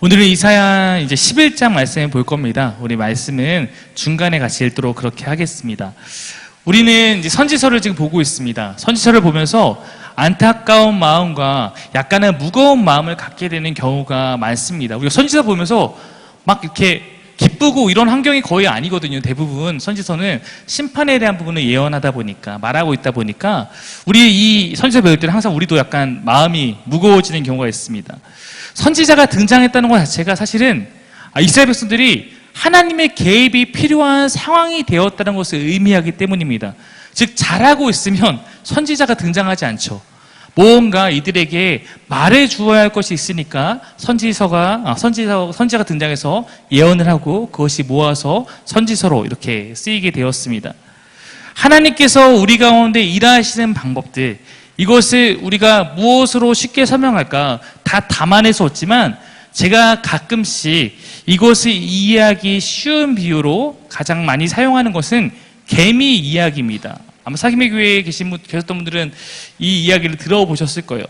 오늘은 이사야 이제 11장 말씀을 볼 겁니다. 우리 말씀은 중간에 같이 읽도록 그렇게 하겠습니다. 우리는 이제 선지서를 지금 보고 있습니다. 선지서를 보면서 안타까운 마음과 약간의 무거운 마음을 갖게 되는 경우가 많습니다. 우리가 선지서 보면서 막 이렇게 기쁘고 이런 환경이 거의 아니거든요. 대부분 선지서는 심판에 대한 부분을 예언하다 보니까, 말하고 있다 보니까 우리 이 선지서 배울 때는 항상 우리도 약간 마음이 무거워지는 경우가 있습니다. 선지자가 등장했다는 것 자체가 사실은 이스라엘 백성들이 하나님의 개입이 필요한 상황이 되었다는 것을 의미하기 때문입니다. 즉 잘하고 있으면 선지자가 등장하지 않죠. 뭔가 이들에게 말해 주어야 할 것이 있으니까 선지자가 등장해서 예언을 하고 그것이 모아서 선지서로 이렇게 쓰이게 되었습니다. 하나님께서 우리 가운데 일하시는 방법들, 이것을 우리가 무엇으로 쉽게 설명할까 다 담아낼 수 없지만 제가 가끔씩 이것을 이해하기 쉬운 비유로 가장 많이 사용하는 것은 개미 이야기입니다. 아마 사김의 교회에 계셨던 분들은 이 이야기를 들어보셨을 거예요.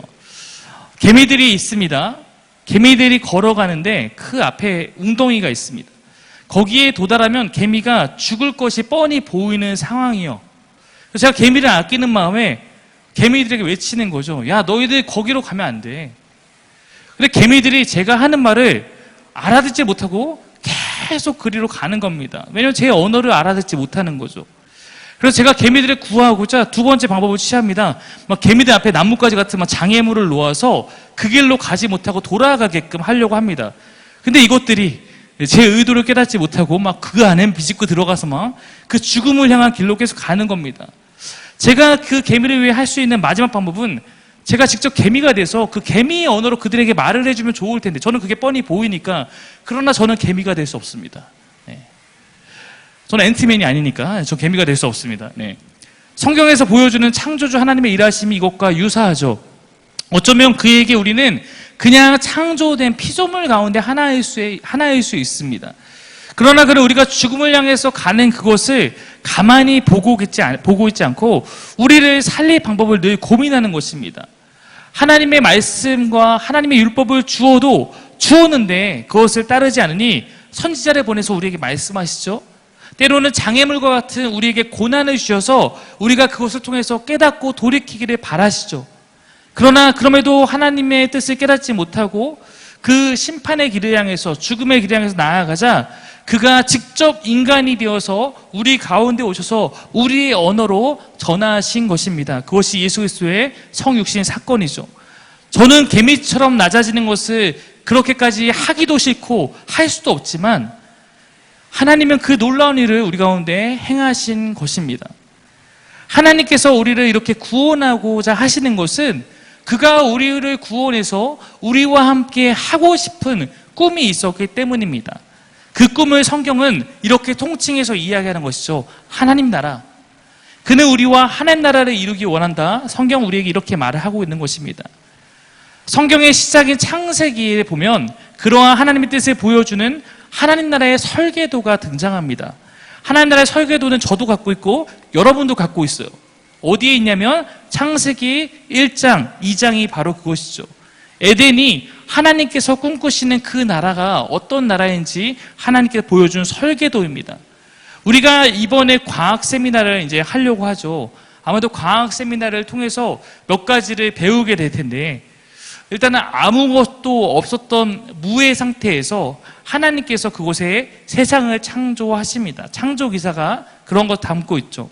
개미들이 있습니다. 개미들이 걸어가는데 그 앞에 웅덩이가 있습니다. 거기에 도달하면 개미가 죽을 것이 뻔히 보이는 상황이요. 그래서 제가 개미를 아끼는 마음에 개미들에게 외치는 거죠. 야, 너희들 거기로 가면 안 돼. 근데 개미들이 제가 하는 말을 알아듣지 못하고 계속 그리로 가는 겁니다. 왜냐하면 제 언어를 알아듣지 못하는 거죠. 그래서 제가 개미들을 구하고자 두 번째 방법을 취합니다. 막 개미들 앞에 나뭇가지 같은 막 장애물을 놓아서 그 길로 가지 못하고 돌아가게끔 하려고 합니다. 근데 이것들이 제 의도를 깨닫지 못하고 막 그 안에 비집고 들어가서 막 그 죽음을 향한 길로 계속 가는 겁니다. 제가 그 개미를 위해 할 수 있는 마지막 방법은 제가 직접 개미가 돼서 그 개미의 언어로 그들에게 말을 해주면 좋을 텐데 저는 그게 뻔히 보이니까, 그러나 저는 개미가 될 수 없습니다. 네. 저는 앤트맨이 아니니까 저 개미가 될 수 없습니다. 네. 성경에서 보여주는 창조주 하나님의 일하심이 이것과 유사하죠. 어쩌면 그에게 우리는 그냥 창조된 피조물 가운데 하나일 수 있습니다. 그러나 우리가 죽음을 향해서 가는 그것을 가만히 보고 있지 않고 우리를 살릴 방법을 늘 고민하는 것입니다. 하나님의 말씀과 하나님의 율법을 주었는데 그것을 따르지 않으니 선지자를 보내서 우리에게 말씀하시죠. 때로는 장애물과 같은 우리에게 고난을 주셔서 우리가 그것을 통해서 깨닫고 돌이키기를 바라시죠. 그러나 그럼에도 하나님의 뜻을 깨닫지 못하고 그 심판의 길을 향해서, 죽음의 길을 향해서 나아가자 그가 직접 인간이 되어서 우리 가운데 오셔서 우리의 언어로 전하신 것입니다. 그것이 예수 그리스도의 성육신 사건이죠. 저는 개미처럼 낮아지는 것을 그렇게까지 하기도 싫고 할 수도 없지만 하나님은 그 놀라운 일을 우리 가운데 행하신 것입니다. 하나님께서 우리를 이렇게 구원하고자 하시는 것은 그가 우리를 구원해서 우리와 함께 하고 싶은 꿈이 있었기 때문입니다. 그 꿈을 성경은 이렇게 통칭해서 이야기하는 것이죠. 하나님 나라. 그는 우리와 하나님 나라를 이루기 원한다. 성경 우리에게 이렇게 말을 하고 있는 것입니다. 성경의 시작인 창세기에 보면 그러한 하나님의 뜻을 보여주는 하나님 나라의 설계도가 등장합니다. 하나님 나라의 설계도는 저도 갖고 있고 여러분도 갖고 있어요. 어디에 있냐면 창세기 1장, 2장이 바로 그것이죠. 에덴이 하나님께서 꿈꾸시는 그 나라가 어떤 나라인지 하나님께서 보여준 설계도입니다. 우리가 이번에 과학 세미나를 이제 하려고 하죠. 아마도 과학 세미나를 통해서 몇 가지를 배우게 될 텐데, 일단은 아무것도 없었던 무의 상태에서 하나님께서 그곳에 세상을 창조하십니다. 창조 기사가 그런 것 담고 있죠.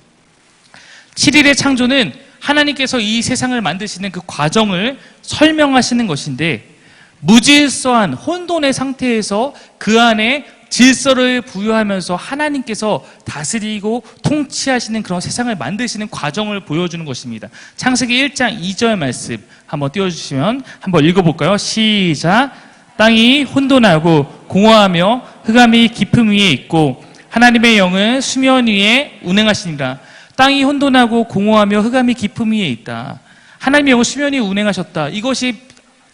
7일의 창조는 하나님께서 이 세상을 만드시는 그 과정을 설명하시는 것인데, 무질서한 혼돈의 상태에서 그 안에 질서를 부여하면서 하나님께서 다스리고 통치하시는 그런 세상을 만드시는 과정을 보여주는 것입니다. 창세기 1장 2절 말씀 한번 띄워주시면 한번 읽어볼까요? 시작. 땅이 혼돈하고 공허하며 흑암이 깊음 위에 있고 하나님의 영은 수면 위에 운행하시니라. 땅이 혼돈하고 공허하며 흑암이 깊음 위에 있다. 하나님의 영은 수면 위에 운행하셨다. 이것이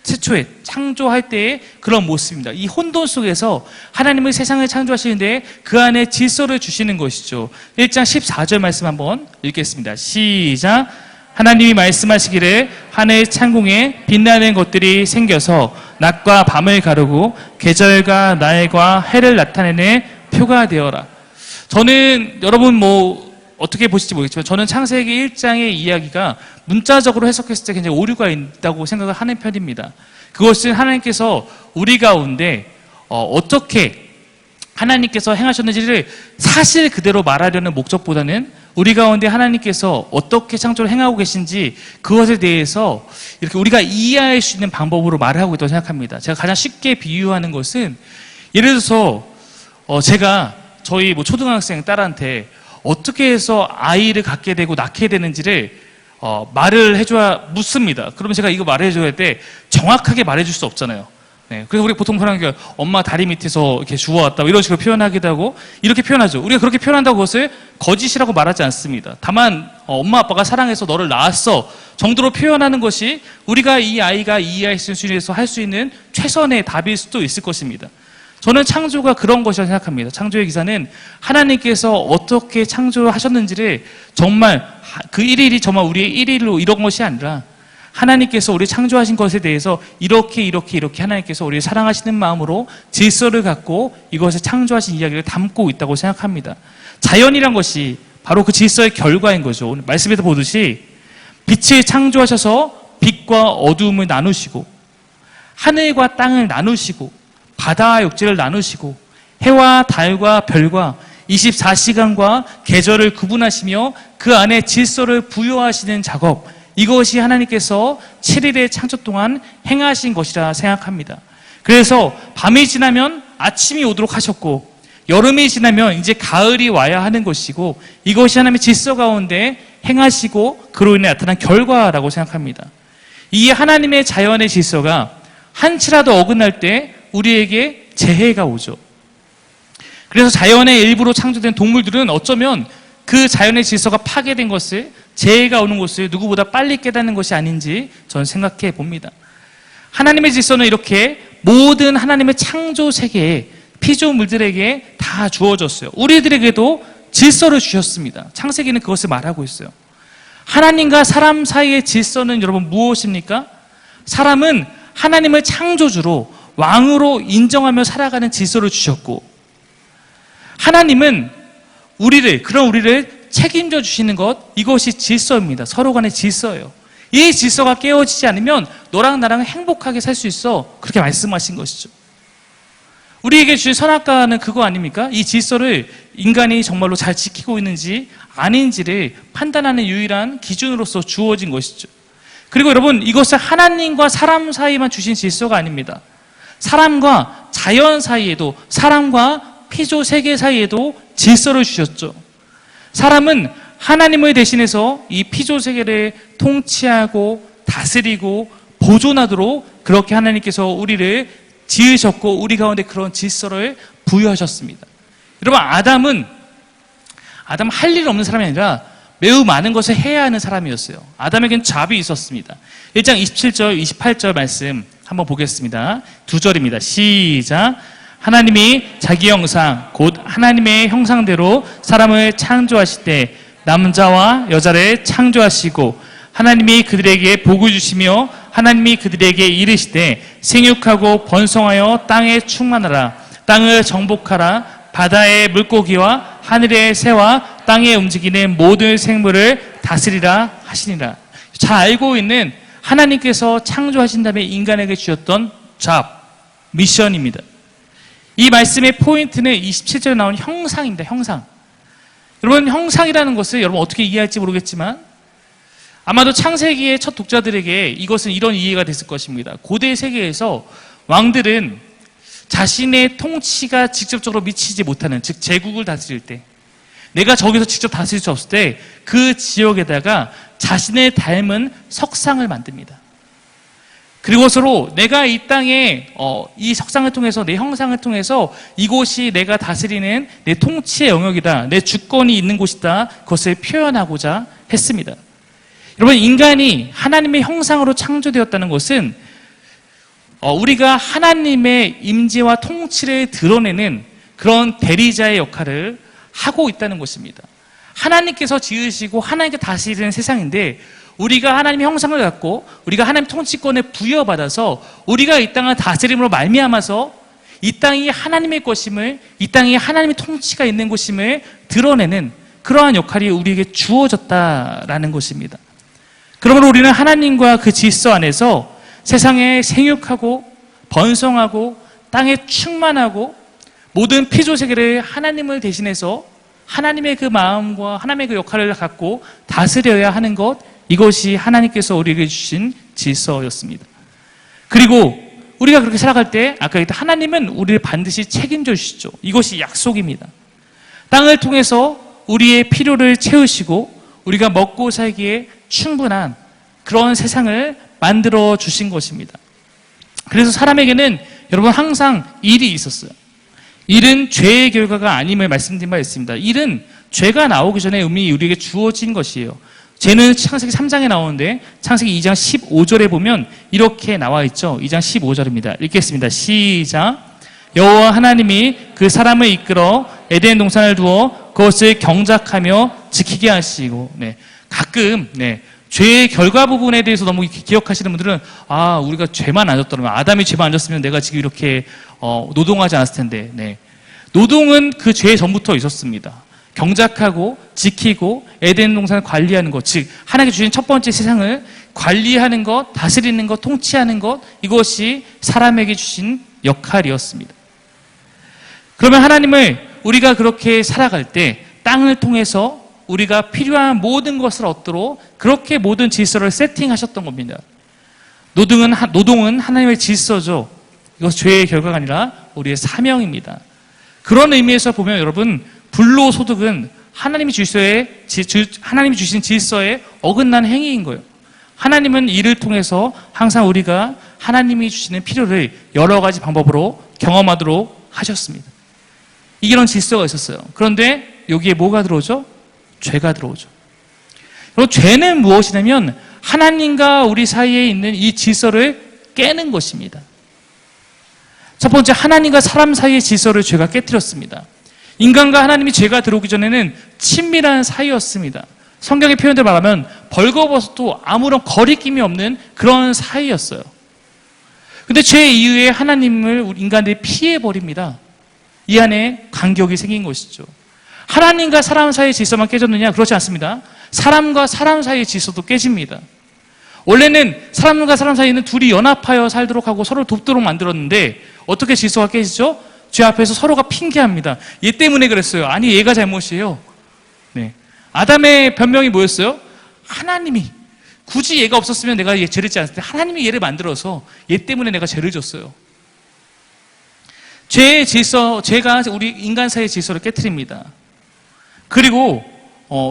최초에 창조할 때의 그런 모습입니다. 이 혼돈 속에서 하나님은 세상을 창조하시는데 그 안에 질서를 주시는 것이죠. 1장 14절 말씀 한번 읽겠습니다. 시작. 하나님이 말씀하시기를 하늘 창공에 빛나는 것들이 생겨서 낮과 밤을 가르고 계절과 날과 해를 나타내는 표가 되어라. 저는 여러분 어떻게 보실지 모르겠지만 저는 창세기 1장의 이야기가 문자적으로 해석했을 때 굉장히 오류가 있다고 생각을 하는 편입니다. 그것은 하나님께서 우리 가운데 어떻게 하나님께서 행하셨는지를 사실 그대로 말하려는 목적보다는 우리 가운데 하나님께서 어떻게 창조를 행하고 계신지 그것에 대해서 이렇게 우리가 이해할 수 있는 방법으로 말을 하고 있다고 생각합니다. 제가 가장 쉽게 비유하는 것은 예를 들어서 제가 저희 초등학생 딸한테 어떻게 해서 아이를 갖게 되고 낳게 되는지를 말을 해줘야 묻습니다. 그러면 제가 이거 말해줘야 할 때 정확하게 말해줄 수 없잖아요. 네, 그래서 우리 보통 표현하는 게 엄마 다리 밑에서 이렇게 주워왔다 이런 식으로 표현하기도 하고 이렇게 표현하죠. 우리가 그렇게 표현한다고 그것을 거짓이라고 말하지 않습니다. 다만 엄마 아빠가 사랑해서 너를 낳았어 정도로 표현하는 것이 우리가 이 아이가 이해할 수 있는 최선의 답일 수도 있을 것입니다. 저는 창조가 그런 것이라고 생각합니다. 창조의 기사는 하나님께서 어떻게 창조하셨는지를 정말 그 일일이 정말 우리의 일일로 이런 것이 아니라 하나님께서 우리 창조하신 것에 대해서 이렇게 하나님께서 우리를 사랑하시는 마음으로 질서를 갖고 이것을 창조하신 이야기를 담고 있다고 생각합니다. 자연이란 것이 바로 그 질서의 결과인 거죠. 오늘 말씀에서 보듯이 빛을 창조하셔서 빛과 어두움을 나누시고 하늘과 땅을 나누시고 바다와 육지를 나누시고 해와 달과 별과 24시간과 계절을 구분하시며 그 안에 질서를 부여하시는 작업, 이것이 하나님께서 7일의 창조 동안 행하신 것이라 생각합니다. 그래서 밤이 지나면 아침이 오도록 하셨고 여름이 지나면 이제 가을이 와야 하는 것이고 이것이 하나님의 질서 가운데 행하시고 그로 인해 나타난 결과라고 생각합니다. 이 하나님의 자연의 질서가 한치라도 어긋날 때 우리에게 재해가 오죠. 그래서 자연의 일부로 창조된 동물들은 어쩌면 그 자연의 질서가 파괴된 것을 재해가 오는 것을 누구보다 빨리 깨닫는 것이 아닌지 저는 생각해 봅니다. 하나님의 질서는 이렇게 모든 하나님의 창조 세계에 피조물들에게 다 주어졌어요. 우리들에게도 질서를 주셨습니다. 창세기는 그것을 말하고 있어요. 하나님과 사람 사이의 질서는 여러분 무엇입니까? 사람은 하나님을 창조주로 왕으로 인정하며 살아가는 질서를 주셨고 하나님은 우리를 책임져 주시는 것, 이것이 질서입니다. 서로 간의 질서예요. 이 질서가 깨어지지 않으면 너랑 나랑 행복하게 살 수 있어. 그렇게 말씀하신 것이죠. 우리에게 주신 선악과는 그거 아닙니까? 이 질서를 인간이 정말로 잘 지키고 있는지 아닌지를 판단하는 유일한 기준으로서 주어진 것이죠. 그리고 여러분, 이것은 하나님과 사람 사이에만 주신 질서가 아닙니다. 사람과 자연 사이에도, 사람과 피조 세계 사이에도 질서를 주셨죠. 사람은 하나님을 대신해서 이 피조 세계를 통치하고 다스리고 보존하도록 그렇게 하나님께서 우리를 지으셨고 우리 가운데 그런 질서를 부여하셨습니다. 여러분, 아담은 할 일 없는 사람이 아니라 매우 많은 것을 해야 하는 사람이었어요. 아담에겐 잡이 있었습니다. 1장 27절, 28절 말씀 한번 보겠습니다. 2절입니다. 시작. 하나님이 자기 형상, 곧 하나님의 형상대로 사람을 창조하실 때 남자와 여자를 창조하시고 하나님이 그들에게 복을 주시며 하나님이 그들에게 이르시되 생육하고 번성하여 땅에 충만하라. 땅을 정복하라. 바다의 물고기와 하늘의 새와 땅에 움직이는 모든 생물을 다스리라 하시니라. 잘 알고 있는 하나님께서 창조하신 다음에 인간에게 주셨던 미션입니다. 이 말씀의 포인트는 27절에 나온 형상입니다. 형상. 여러분, 형상이라는 것을 여러분 어떻게 이해할지 모르겠지만 아마도 창세기의 첫 독자들에게 이것은 이런 이해가 됐을 것입니다. 고대 세계에서 왕들은 자신의 통치가 직접적으로 미치지 못하는, 즉 제국을 다스릴 때, 내가 저기서 직접 다스릴 수 없을 때 그 지역에다가 자신을 닮은 석상을 만듭니다. 그리고서로 내가 이 땅에 이 석상을 통해서, 내 형상을 통해서 이곳이 내가 다스리는 내 통치의 영역이다, 내 주권이 있는 곳이다, 그것을 표현하고자 했습니다. 여러분, 인간이 하나님의 형상으로 창조되었다는 것은 우리가 하나님의 임재와 통치를 드러내는 그런 대리자의 역할을 하고 있다는 것입니다. 하나님께서 지으시고 하나님께 다스리는 세상인데 우리가 하나님의 형상을 갖고 우리가 하나님 통치권을 부여받아서 우리가 이 땅을 다스림으로 말미암아서 이 땅이 하나님의 것임을, 이 땅이 하나님의 통치가 있는 곳임을 드러내는 그러한 역할이 우리에게 주어졌다라는 것입니다. 그러므로 우리는 하나님과 그 질서 안에서 세상에 생육하고 번성하고 땅에 충만하고 모든 피조세계를 하나님을 대신해서 하나님의 그 마음과 하나님의 그 역할을 갖고 다스려야 하는 것, 이것이 하나님께서 우리에게 주신 질서였습니다. 그리고 우리가 그렇게 살아갈 때 아까 얘기했던 하나님은 우리를 반드시 책임져 주시죠. 이것이 약속입니다. 땅을 통해서 우리의 필요를 채우시고 우리가 먹고 살기에 충분한 그런 세상을 만들어 주신 것입니다. 그래서 사람에게는 여러분 항상 일이 있었어요. 일은 죄의 결과가 아님을 말씀드린 바 있습니다. 일은 죄가 나오기 전에 이미 우리에게 주어진 것이에요. 죄는 창세기 3장에 나오는데 창세기 2장 15절에 보면 이렇게 나와 있죠. 2장 15절입니다. 읽겠습니다. 시작. 여호와 하나님이 그 사람을 이끌어 에덴 동산을 두어 그것을 경작하며 지키게 하시고, 가끔 죄의 결과 부분에 대해서 너무 기억하시는 분들은 우리가 죄만 안 졌더라면, 아담이 죄만 안 졌으면 내가 지금 이렇게 노동하지 않았을 텐데. 노동은 그 죄 전부터 있었습니다. 경작하고 지키고 에덴 동산을 관리하는 것, 즉 하나님께 주신 첫 번째 세상을 관리하는 것, 다스리는 것, 통치하는 것, 이것이 사람에게 주신 역할이었습니다. 그러면 하나님을 우리가 그렇게 살아갈 때 땅을 통해서 우리가 필요한 모든 것을 얻도록 그렇게 모든 질서를 세팅하셨던 겁니다. 노동은 하나님의 질서죠. 이것은 죄의 결과가 아니라 우리의 사명입니다. 그런 의미에서 보면 여러분, 불로소득은 하나님이 주신 질서에 어긋난 행위인 거예요. 하나님은 이를 통해서 항상 우리가 하나님이 주시는 필요를 여러 가지 방법으로 경험하도록 하셨습니다. 이런 질서가 있었어요. 그런데 여기에 뭐가 들어오죠? 죄가 들어오죠. 그리고 죄는 무엇이냐면 하나님과 우리 사이에 있는 이 질서를 깨는 것입니다. 첫 번째, 하나님과 사람 사이의 질서를 죄가 깨뜨렸습니다. 인간과 하나님이 죄가 들어오기 전에는 친밀한 사이였습니다. 성경의 표현대로 말하면 벌거벗어도 아무런 거리낌이 없는 그런 사이였어요. 근데 죄 이후에 하나님을 인간들이 피해버립니다. 이 안에 간격이 생긴 것이죠. 하나님과 사람 사이의 질서만 깨졌느냐? 그렇지 않습니다. 사람과 사람 사이의 질서도 깨집니다. 원래는 사람과 사람 사이에는 둘이 연합하여 살도록 하고 서로 돕도록 만들었는데 어떻게 질서가 깨지죠? 죄 앞에서 서로가 핑계합니다. 얘 때문에 그랬어요. 아니, 얘가 잘못이에요. 아담의 변명이 뭐였어요? 하나님이 굳이 얘가 없었으면 내가 얘 죄를 짓지 않았을 때 하나님이 얘를 만들어서 얘 때문에 내가 죄를 졌어요. 죄의 질서, 죄가 우리 인간 사이의 질서를 깨트립니다. 그리고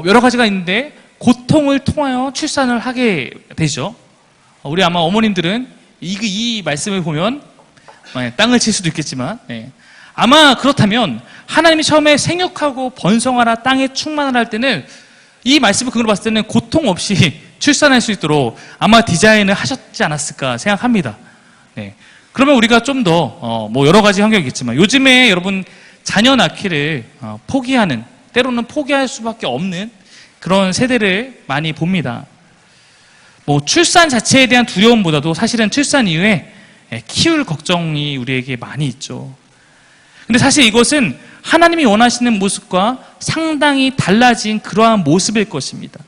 여러 가지가 있는데 고통을 통하여 출산을 하게 되죠. 우리 아마 어머님들은 이 말씀을 보면 땅을 칠 수도 있겠지만 아마 그렇다면 하나님이 처음에 생육하고 번성하라 땅에 충만하라 할 때는 이 말씀을 근거로 봤을 때는 고통 없이 출산할 수 있도록 아마 디자인을 하셨지 않았을까 생각합니다. 그러면 우리가 좀 더 여러 가지 환경이 있겠지만 요즘에 여러분 자녀 낳기를 포기하는, 때로는 포기할 수밖에 없는 그런 세대를 많이 봅니다. 출산 자체에 대한 두려움보다도 사실은 출산 이후에 키울 걱정이 우리에게 많이 있죠. 근데 사실 이것은 하나님이 원하시는 모습과 상당히 달라진 그러한 모습일 것입니다.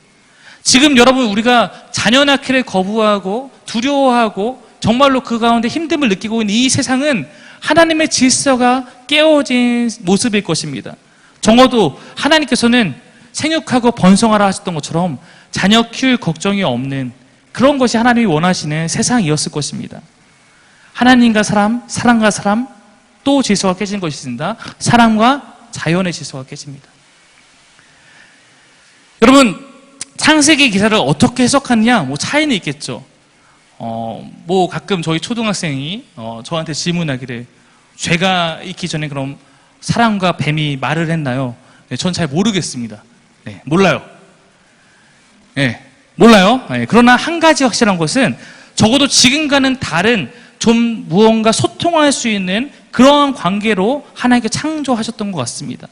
지금 여러분 우리가 자녀 낳기를 거부하고 두려워하고 정말로 그 가운데 힘듦을 느끼고 있는 이 세상은 하나님의 질서가 깨어진 모습일 것입니다. 적어도 하나님께서는 생육하고 번성하라 하셨던 것처럼 자녀 키울 걱정이 없는 그런 것이 하나님이 원하시는 세상이었을 것입니다. 하나님과 사람, 사람과 사람, 또 질서가 깨진 것이 있습니다. 사람과 자연의 질서가 깨집니다. 여러분, 창세기 기사를 어떻게 해석하느냐? 차이는 있겠죠. 가끔 저희 초등학생이 저한테 질문하기를 죄가 있기 전에 그럼 사람과 뱀이 말을 했나요? 전 잘 모르겠습니다. 몰라요. 몰라요. 그러나 한 가지 확실한 것은 적어도 지금과는 다른 좀 무언가 소통할 수 있는 그러한 관계로 하나님께 창조하셨던 것 같습니다.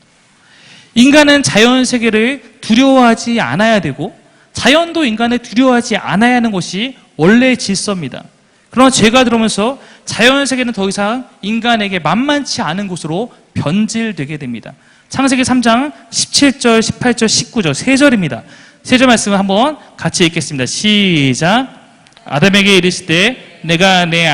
인간은 자연 세계를 두려워하지 않아야 되고 자연도 인간을 두려워하지 않아야 하는 것이 원래의 질서입니다. 그러나 죄가 들어오면서 자연 세계는 더 이상 인간에게 만만치 않은 곳으로 변질되게 됩니다. 창세기 3장 17절, 18절, 19절 세 절입니다. 세 절 말씀을 한번 같이 읽겠습니다. 시작. 아담에게 이르시되 내가 내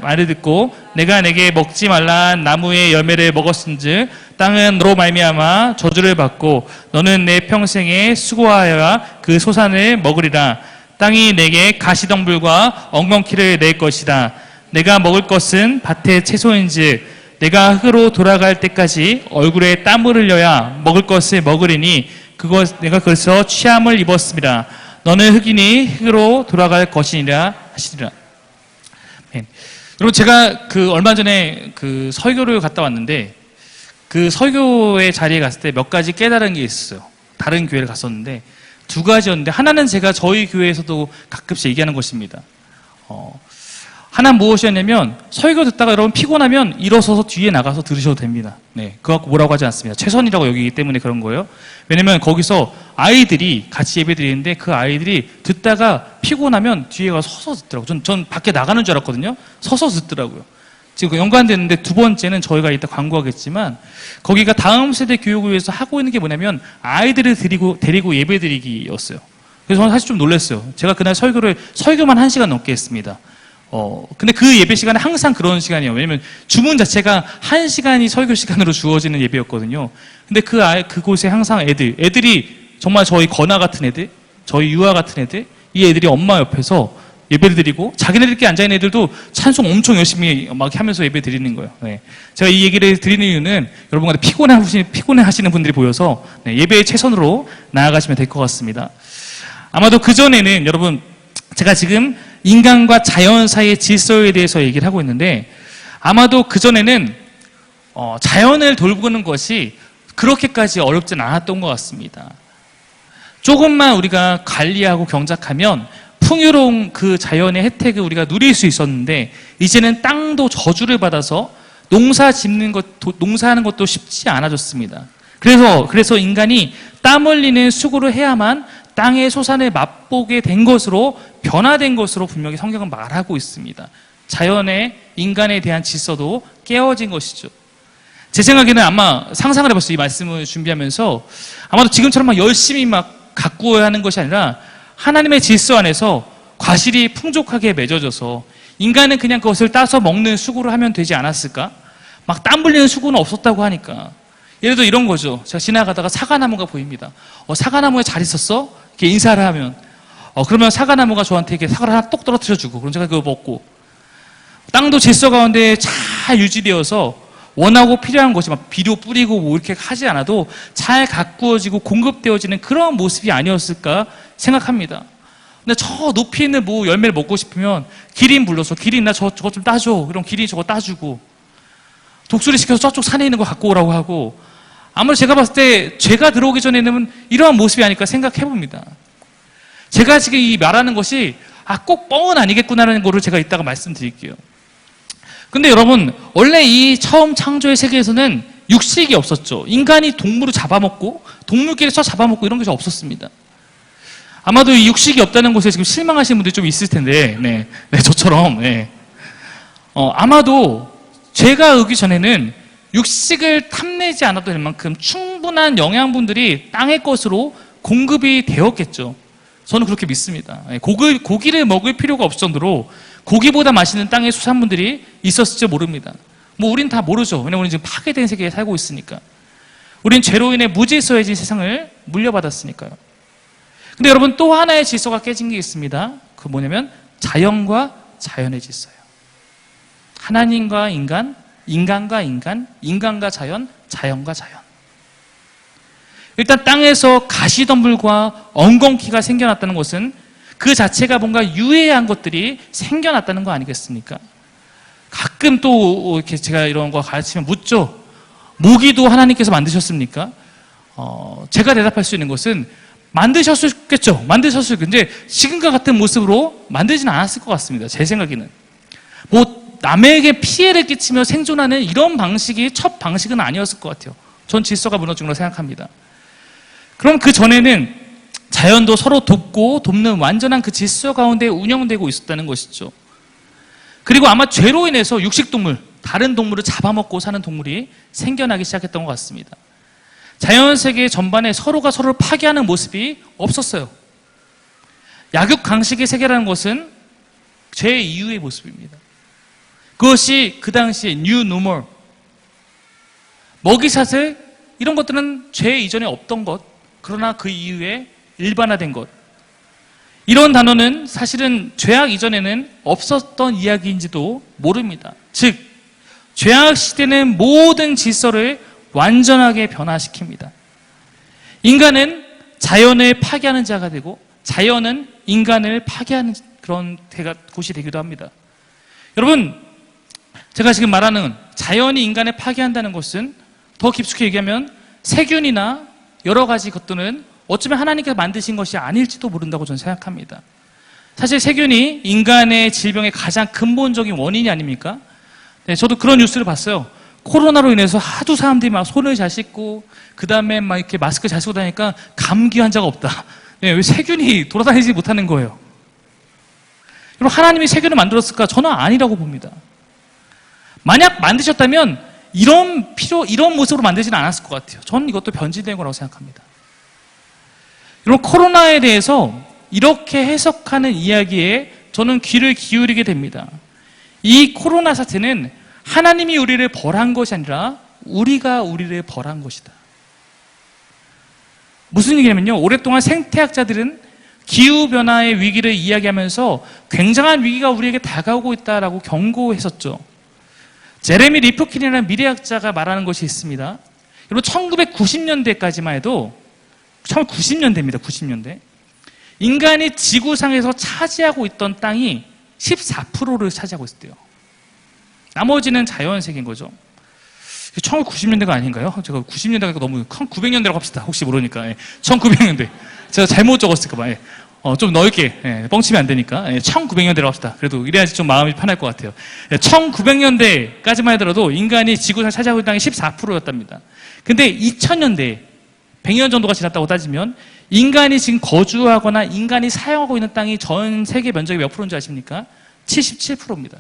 말을 듣고 내가 내게 먹지 말란 나무의 열매를 먹었은즉 땅은 너로 말미암아 저주를 받고 너는 내 평생에 수고하여 그 소산을 먹으리라. 땅이 내게 가시덤불과 엉겅퀴를 낼 것이다. 내가 먹을 것은 밭의 채소인즉 내가 흙으로 돌아갈 때까지 얼굴에 땀을 흘려야 먹을 것을 먹으리니 내가 그래서 취함을 입었습니다. 너는 흙이니 흙으로 돌아갈 것이니라 하시리라. 네. 여러분 제가 얼마 전에 설교를 갔다 왔는데 그 설교의 자리에 갔을 때 몇 가지 깨달은 게 있었어요. 다른 교회를 갔었는데 두 가지였는데 하나는 제가 저희 교회에서도 가끔씩 얘기하는 것입니다. 하나는 무엇이었냐면 설교 듣다가 여러분 피곤하면 일어서서 뒤에 나가서 들으셔도 됩니다. 네, 그거 갖고 뭐라고 하지 않습니다. 최선이라고 여기기 때문에 그런 거예요. 왜냐면 거기서 아이들이 같이 예배 드리는데 그 아이들이 듣다가 피곤하면 뒤에 가서 서서 듣더라고요. 전 밖에 나가는 줄 알았거든요. 서서 듣더라고요. 지금 연관됐는데 두 번째는 저희가 이따 광고하겠지만 거기가 다음 세대 교육을 위해서 하고 있는 게 뭐냐면 아이들을 데리고 예배 드리기였어요. 그래서 저는 사실 좀 놀랐어요. 제가 그날 설교만 1시간 넘게 했습니다. 근데 그 예배 시간은 항상 그런 시간이에요. 왜냐면 주문 자체가 1시간이 설교 시간으로 주어지는 예배였거든요. 근데 그곳에 항상 애들이 정말 저희 건아 같은 애들, 저희 유아 같은 애들, 이 애들이 엄마 옆에서 예배를 드리고 자기네들끼리 앉아있는 애들도 찬송 엄청 열심히 막 하면서 예배 드리는 거예요. 네. 제가 이 얘기를 드리는 이유는 여러분한테 피곤해 하시는 분들이 보여서 네, 예배의 최선으로 나아가시면 될 것 같습니다. 아마도 그전에는 여러분 제가 지금 인간과 자연 사이의 질서에 대해서 얘기를 하고 있는데 아마도 그전에는 자연을 돌보는 것이 그렇게까지 어렵진 않았던 것 같습니다. 조금만 우리가 관리하고 경작하면 풍요로운 그 자연의 혜택을 우리가 누릴 수 있었는데 이제는 땅도 저주를 받아서 농사하는 것도 쉽지 않아졌습니다. 그래서 인간이 땀 흘리는 수고를 해야만 땅의 소산을 맛보게 된 것으로 변화된 것으로 분명히 성경은 말하고 있습니다. 자연의 인간에 대한 질서도 깨어진 것이죠. 제 생각에는 아마 상상을 해봤어요. 이 말씀을 준비하면서 아마도 지금처럼 막 열심히 막 가꾸어야 하는 것이 아니라 하나님의 질서 안에서 과실이 풍족하게 맺어져서 인간은 그냥 그것을 따서 먹는 수고를 하면 되지 않았을까? 막 땀 흘리는 수고는 없었다고 하니까. 예를 들어 이런 거죠. 제가 지나가다가 사과나무가 보입니다. 사과나무에 잘 있었어? 이렇게 인사를 하면 그러면 사과나무가 저한테 이렇게 사과를 하나 똑 떨어뜨려주고 그럼 제가 그거 먹고 땅도 질서 가운데 잘 유지되어서 원하고 필요한 것이 막 비료 뿌리고 뭐 이렇게 하지 않아도 잘 가꾸어지고 공급되어지는 그런 모습이 아니었을까 생각합니다. 근데 저 높이 있는 뭐 열매를 먹고 싶으면 기린 불러서 기린 나 저거 좀 따줘. 그럼 기린이 저거 따주고 독수리 시켜서 저쪽 산에 있는 거 갖고 오라고 하고 아무래도 제가 봤을 때 죄가 들어오기 전에는 이러한 모습이 아닐까 생각해 봅니다. 제가 지금 이 말하는 것이 꼭 뻥은 아니겠구나라는 거를 제가 이따가 말씀드릴게요. 근데 여러분 원래 이 처음 창조의 세계에서는 육식이 없었죠. 인간이 동물을 잡아먹고 동물끼리 잡아먹고 이런 것이 없었습니다. 아마도 이 육식이 없다는 것에 지금 실망하시는 분들이 좀 있을 텐데 네, 저처럼 아마도 죄가 오기 전에는 육식을 탐내지 않아도 될 만큼 충분한 영양분들이 땅의 것으로 공급이 되었겠죠. 저는 그렇게 믿습니다. 고기를 먹을 필요가 없을 정도로 고기보다 맛있는 땅의 수산물들이 있었을지 모릅니다. 뭐 우린 다 모르죠. 왜냐면 우리는 지금 파괴된 세계에 살고 있으니까. 우린 죄로 인해 무질서해진 세상을 물려받았으니까요. 근데 여러분 또 하나의 질서가 깨진 게 있습니다. 그 뭐냐면 자연과 자연의 질서예요. 하나님과 인간, 인간과 인간, 인간과 자연, 자연과 자연. 일단 땅에서 가시덤불과 엉겅퀴가 생겨났다는 것은 그 자체가 뭔가 유해한 것들이 생겨났다는 거 아니겠습니까? 가끔 또 이렇게 제가 이런 거 가르치면 묻죠. 모기도 하나님께서 만드셨습니까? 제가 대답할 수 있는 것은 만드셨겠죠. 근데 지금과 같은 모습으로 만들지는 않았을 것 같습니다. 제 생각에는. 뭐 남에게 피해를 끼치며 생존하는 이런 방식이 첫 방식은 아니었을 것 같아요. 전 질서가 무너진 걸로 생각합니다. 그럼 그 전에는 자연도 서로 돕고 돕는 완전한 그 질서 가운데 운영되고 있었다는 것이죠. 그리고 아마 죄로 인해서 육식동물, 다른 동물을 잡아먹고 사는 동물이 생겨나기 시작했던 것 같습니다. 자연세계 전반에 서로가 서로를 파괴하는 모습이 없었어요. 약육강식의 세계라는 것은 죄 이후의 모습입니다. 그것이 그 당시에 뉴 노멀, 먹이사슬 이런 것들은 죄 이전에 없던 것, 그러나 그 이후에 일반화된 것, 이런 단어는 사실은 죄악 이전에는 없었던 이야기인지도 모릅니다. 즉 죄악 시대는 모든 질서를 완전하게 변화시킵니다. 인간은 자연을 파괴하는 자가 되고 자연은 인간을 파괴하는 그런 곳이 되기도 합니다. 여러분, 제가 지금 말하는 자연이 인간을 파괴한다는 것은 더 깊숙이 얘기하면 세균이나 여러 가지 것들은 어쩌면 하나님께서 만드신 것이 아닐지도 모른다고 저는 생각합니다. 사실 세균이 인간의 질병의 가장 근본적인 원인이 아닙니까? 네, 저도 그런 뉴스를 봤어요. 코로나로 인해서 하도 사람들이 막 손을 잘 씻고 그 다음에 막 이렇게 마스크 잘 쓰고 다니니까 감기 환자가 없다. 네, 왜 세균이 돌아다니지 못하는 거예요? 여러분, 하나님이 세균을 만들었을까? 저는 아니라고 봅니다. 만약 만드셨다면 이런 모습으로 만들지는 않았을 것 같아요. 저는 이것도 변질된 거라고 생각합니다. 여러분, 코로나에 대해서 이렇게 해석하는 이야기에 저는 귀를 기울이게 됩니다. 이 코로나 사태는 하나님이 우리를 벌한 것이 아니라 우리가 우리를 벌한 것이다. 무슨 얘기냐면요, 오랫동안 생태학자들은 기후변화의 위기를 이야기하면서 굉장한 위기가 우리에게 다가오고 있다라고 경고했었죠. 제레미 리프킨이라는 미래학자가 말하는 것이 있습니다. 여러분, 1990년대까지만 해도 1990년대입니다. 90년대. 인간이 지구상에서 차지하고 있던 땅이 14%를 차지하고 있었대요. 나머지는 자연세계인 거죠. 1990년대가 아닌가요? 제가 90년대가 너무 1900년대라고 합시다. 혹시 모르니까. 1900년대. 제가 잘못 적었을까 봐요. 좀 넓게, 뻥치면 안 되니까. 1900년대라고 합시다. 그래도 이래야지 좀 마음이 편할 것 같아요. 1900년대까지만 하더라도 인간이 지구상을 차지하고 있는 땅이 14%였답니다. 근데 2000년대, 100년 정도가 지났다고 따지면 인간이 지금 거주하거나 인간이 사용하고 있는 땅이 전 세계 면적이 몇 프로인지 아십니까? 77%입니다.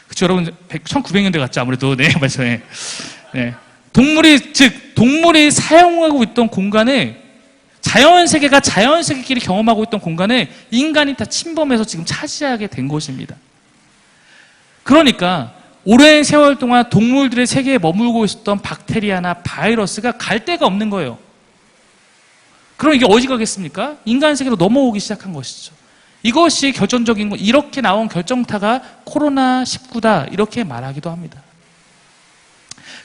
그렇죠, 여러분? 1900년대 같죠, 아무래도. 네, 맞아요. 네. 동물이 사용하고 있던 공간을, 자연세계가 자연세계끼리 경험하고 있던 공간을 인간이 다 침범해서 지금 차지하게 된 것입니다. 그러니까 오랜 세월 동안 동물들의 세계에 머물고 있었던 박테리아나 바이러스가 갈 데가 없는 거예요. 그럼 이게 어디 가겠습니까? 인간 세계로 넘어오기 시작한 것이죠. 이것이 결정적인 거, 이렇게 나온 결정타가 코로나19다, 이렇게 말하기도 합니다.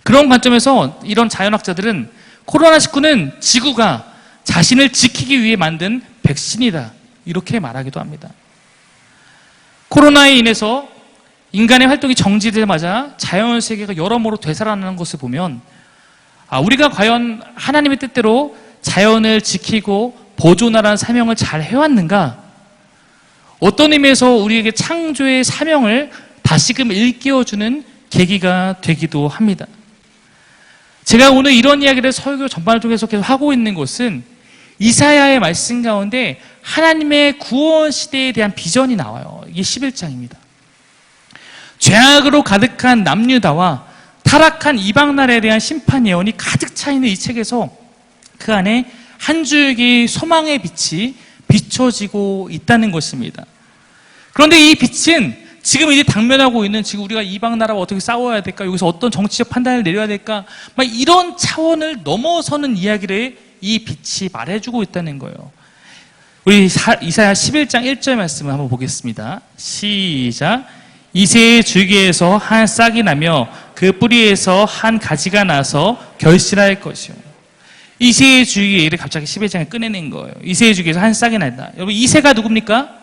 그런 관점에서 이런 자연학자들은 코로나19는 지구가 자신을 지키기 위해 만든 백신이다, 이렇게 말하기도 합니다. 코로나에 인해서 인간의 활동이 정지되자마자 자연세계가 여러모로 되살아나는 것을 보면, 우리가 과연 하나님의 뜻대로 자연을 지키고 보존하라는 사명을 잘 해왔는가? 어떤 의미에서 우리에게 창조의 사명을 다시금 일깨워주는 계기가 되기도 합니다. 제가 오늘 이런 이야기를 설교 전반을 통해서 계속 하고 있는 것은 이사야의 말씀 가운데 하나님의 구원 시대에 대한 비전이 나와요. 이게 11장입니다. 죄악으로 가득한 남유다와 타락한 이방나라에 대한 심판 예언이 가득 차 있는 이 책에서 그 안에 한 줄기 소망의 빛이 비춰지고 있다는 것입니다. 그런데 이 빛은 지금 이제 당면하고 있는, 지금 우리가 이방나라와 어떻게 싸워야 될까, 여기서 어떤 정치적 판단을 내려야 될까, 막 이런 차원을 넘어서는 이야기를 이 빛이 말해주고 있다는 거예요. 우리 이사야 11장 1절 말씀을 한번 보겠습니다. 시작. 이새의 줄기에서 한 싹이 나며 그 뿌리에서 한 가지가 나서 결실할 것이요. 이새의 줄기를 갑자기 11장에 꺼내낸 거예요. 이새의 줄기에서 한 싹이 난다. 여러분, 이새가 누굽니까?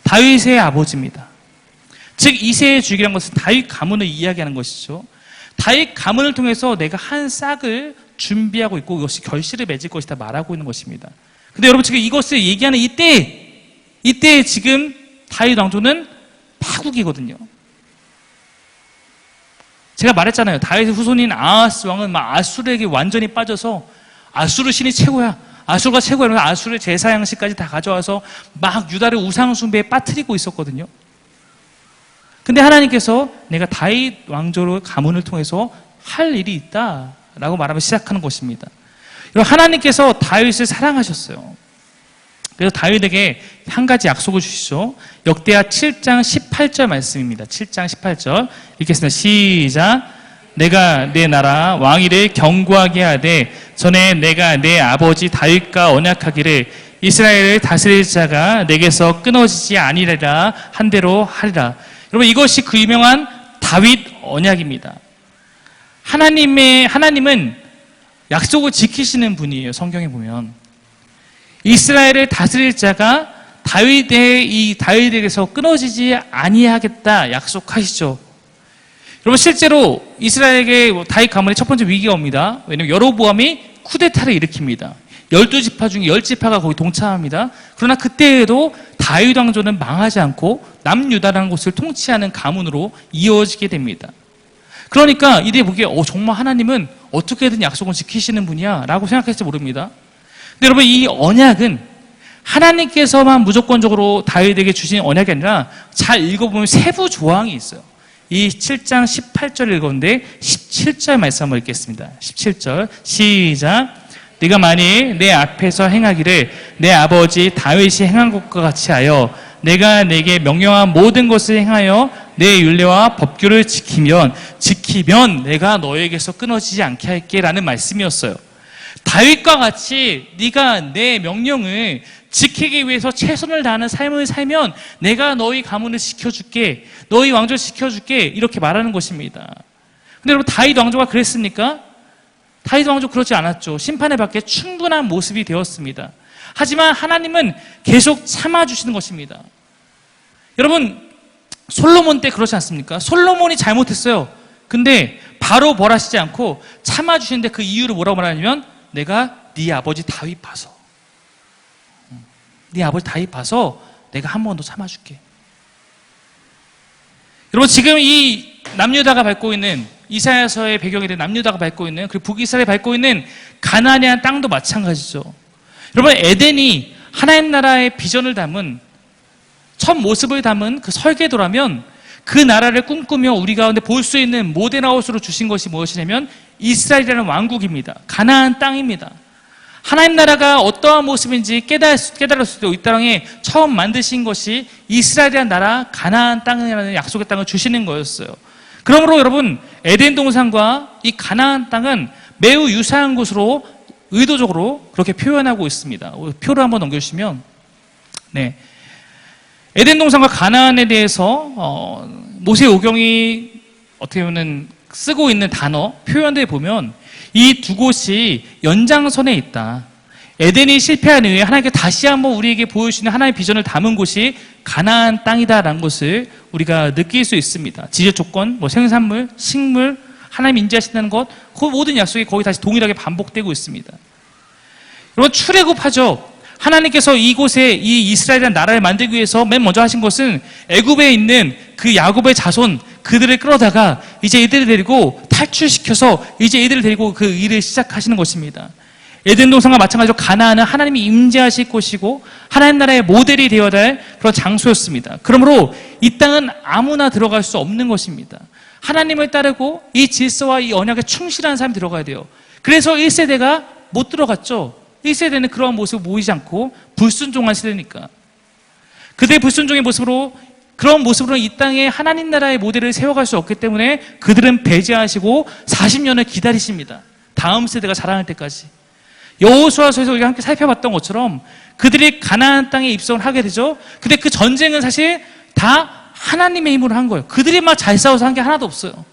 다윗의 아버지입니다. 즉 이새의 줄기란 것은 다윗 가문을 이야기하는 것이죠. 다윗 가문을 통해서 내가 한 싹을 준비하고 있고 이것이 결실을 맺을 것이다 말하고 있는 것입니다. 근데 여러분, 지금 이것을 얘기하는 이때 지금 다윗 왕조는 파국이거든요. 제가 말했잖아요. 다윗의 후손인 아하스 왕은 막 아수르에게 완전히 빠져서 아수르 신이 최고야, 아수르가 최고라면서 아수르의 제사 양식까지 다 가져와서 막 유다를 우상 숭배에 빠뜨리고 있었거든요. 근데 하나님께서 내가 다윗 왕조로 가문을 통해서 할 일이 있다라고 말하며 시작하는 것입니다. 여러분, 하나님께서 다윗을 사랑하셨어요. 그래서 다윗에게 한 가지 약속을 주시죠. 역대하 7장 18절 말씀입니다. 7장 18절 읽겠습니다. 시작. 내가 내 나라 왕위를 견고하게 하되 전에 내가 내 아버지 다윗과 언약하기를 이스라엘을 다스릴 자가 내게서 끊어지지 아니리라 한 대로 하리라. 여러분, 이것이 그 유명한 다윗 언약입니다. 하나님은 약속을 지키시는 분이에요. 성경에 보면 이스라엘을 다스릴 자가 다윗에게서 끊어지지 아니하겠다 약속하시죠. 여러분, 실제로 이스라엘에게 다윗 가문의 첫 번째 위기가 옵니다. 왜냐하면 여로보암이 쿠데타를 일으킵니다. 12지파 중에 10지파가 거기 동참합니다. 그러나 그때에도 다윗 왕조는 망하지 않고 남유다라는 곳을 통치하는 가문으로 이어지게 됩니다. 그러니까 이들이 보기에 정말 하나님은 어떻게든 약속을 지키시는 분이야 라고 생각할지 모릅니다. 근데 여러분, 이 언약은 하나님께서만 무조건적으로 다윗에게 주신 언약이 아니라 잘 읽어보면 세부 조항이 있어요. 이 7장 18절 읽었는데 17절 말씀 한번 읽겠습니다. 17절 시작. 네가 만일 내 앞에서 행하기를 내 아버지 다윗이 행한 것과 같이 하여 내가 내게 명령한 모든 것을 행하여 내 율례와 법규를 지키면 내가 너에게서 끊어지지 않게 할게 라는 말씀이었어요. 다윗과 같이 네가 내 명령을 지키기 위해서 최선을 다하는 삶을 살면 내가 너희 가문을 지켜줄게, 너희 왕조를 지켜줄게, 이렇게 말하는 것입니다. 근데 여러분, 다윗 왕조가 그랬습니까? 다윗 왕조 그렇지 않았죠. 심판을 받기에 충분한 모습이 되었습니다. 하지만 하나님은 계속 참아주시는 것입니다. 여러분, 솔로몬 때 그렇지 않습니까? 솔로몬이 잘못했어요. 근데 바로 벌하시지 않고 참아주시는데 그 이유를 뭐라고 말하냐면 내가 네 아버지 다윗 봐서 내가 한 번 더 참아줄게. 여러분, 지금 이 남유다가 밟고 있는 이사야서의 배경이 된 남유다가 밟고 있는 그리고 북이스라엘이 밟고 있는 가나안이라는 땅도 마찬가지죠. 여러분, 에덴이 하나님 나라의 비전을 담은 첫 모습을 담은 그 설계도라면 그 나라를 꿈꾸며 우리 가운데 볼 수 있는 모델하우스로 주신 것이 무엇이냐면 이스라엘이라는 왕국입니다. 가나안 땅입니다. 하나님 나라가 어떠한 모습인지 깨달았을 때 이 땅에 처음 만드신 것이 이스라엘이라는 나라 가나안 땅이라는 약속의 땅을 주시는 거였어요. 그러므로 여러분, 에덴 동산과 이 가나안 땅은 매우 유사한 곳으로 의도적으로 그렇게 표현하고 있습니다. 표를 한번 넘겨주시면, 네, 에덴 동산과 가나안에 대해서 모세오경이 어떻게 보면 쓰고 있는 단어, 표현들을 보면 이 두 곳이 연장선에 있다. 에덴이 실패한 이후에 하나님께 다시 한번 우리에게 보여주시는 하나님의 비전을 담은 곳이 가나안 땅이다라는 것을 우리가 느낄 수 있습니다. 지적 조건, 생산물, 식물, 하나님 인지하신다는 것, 그 모든 약속이 거의 다시 동일하게 반복되고 있습니다. 여러분, 출애굽하죠. 하나님께서 이곳에 이 이스라엘이라는 나라를 만들기 위해서 맨 먼저 하신 것은 애굽에 있는 그 야곱의 자손, 그들을 끌어다가 이제 이들을 데리고 탈출시켜서 이제 이들을 데리고 그 일을 시작하시는 것입니다. 에덴 동산과 마찬가지로 가나안은 하나님이 임재하실 곳이고 하나님 나라의 모델이 되어야 될 그런 장소였습니다. 그러므로 이 땅은 아무나 들어갈 수 없는 것입니다. 하나님을 따르고 이 질서와 이 언약에 충실한 사람이 들어가야 돼요. 그래서 1세대가 못 들어갔죠. 1세대는 그러한 모습을 보이지 않고 불순종한 세대니까. 그들의 불순종의 모습으로, 그런 모습으로 이 땅에 하나님 나라의 모델을 세워갈 수 없기 때문에 그들은 배제하시고 40년을 기다리십니다. 다음 세대가 자라날 때까지. 여호수아서에서 우리가 함께 살펴봤던 것처럼 그들이 가나안 땅에 입성을 하게 되죠. 근데 그 전쟁은 사실 다 하나님의 힘으로 한 거예요. 그들이 막 잘 싸워서 한 게 하나도 없어요.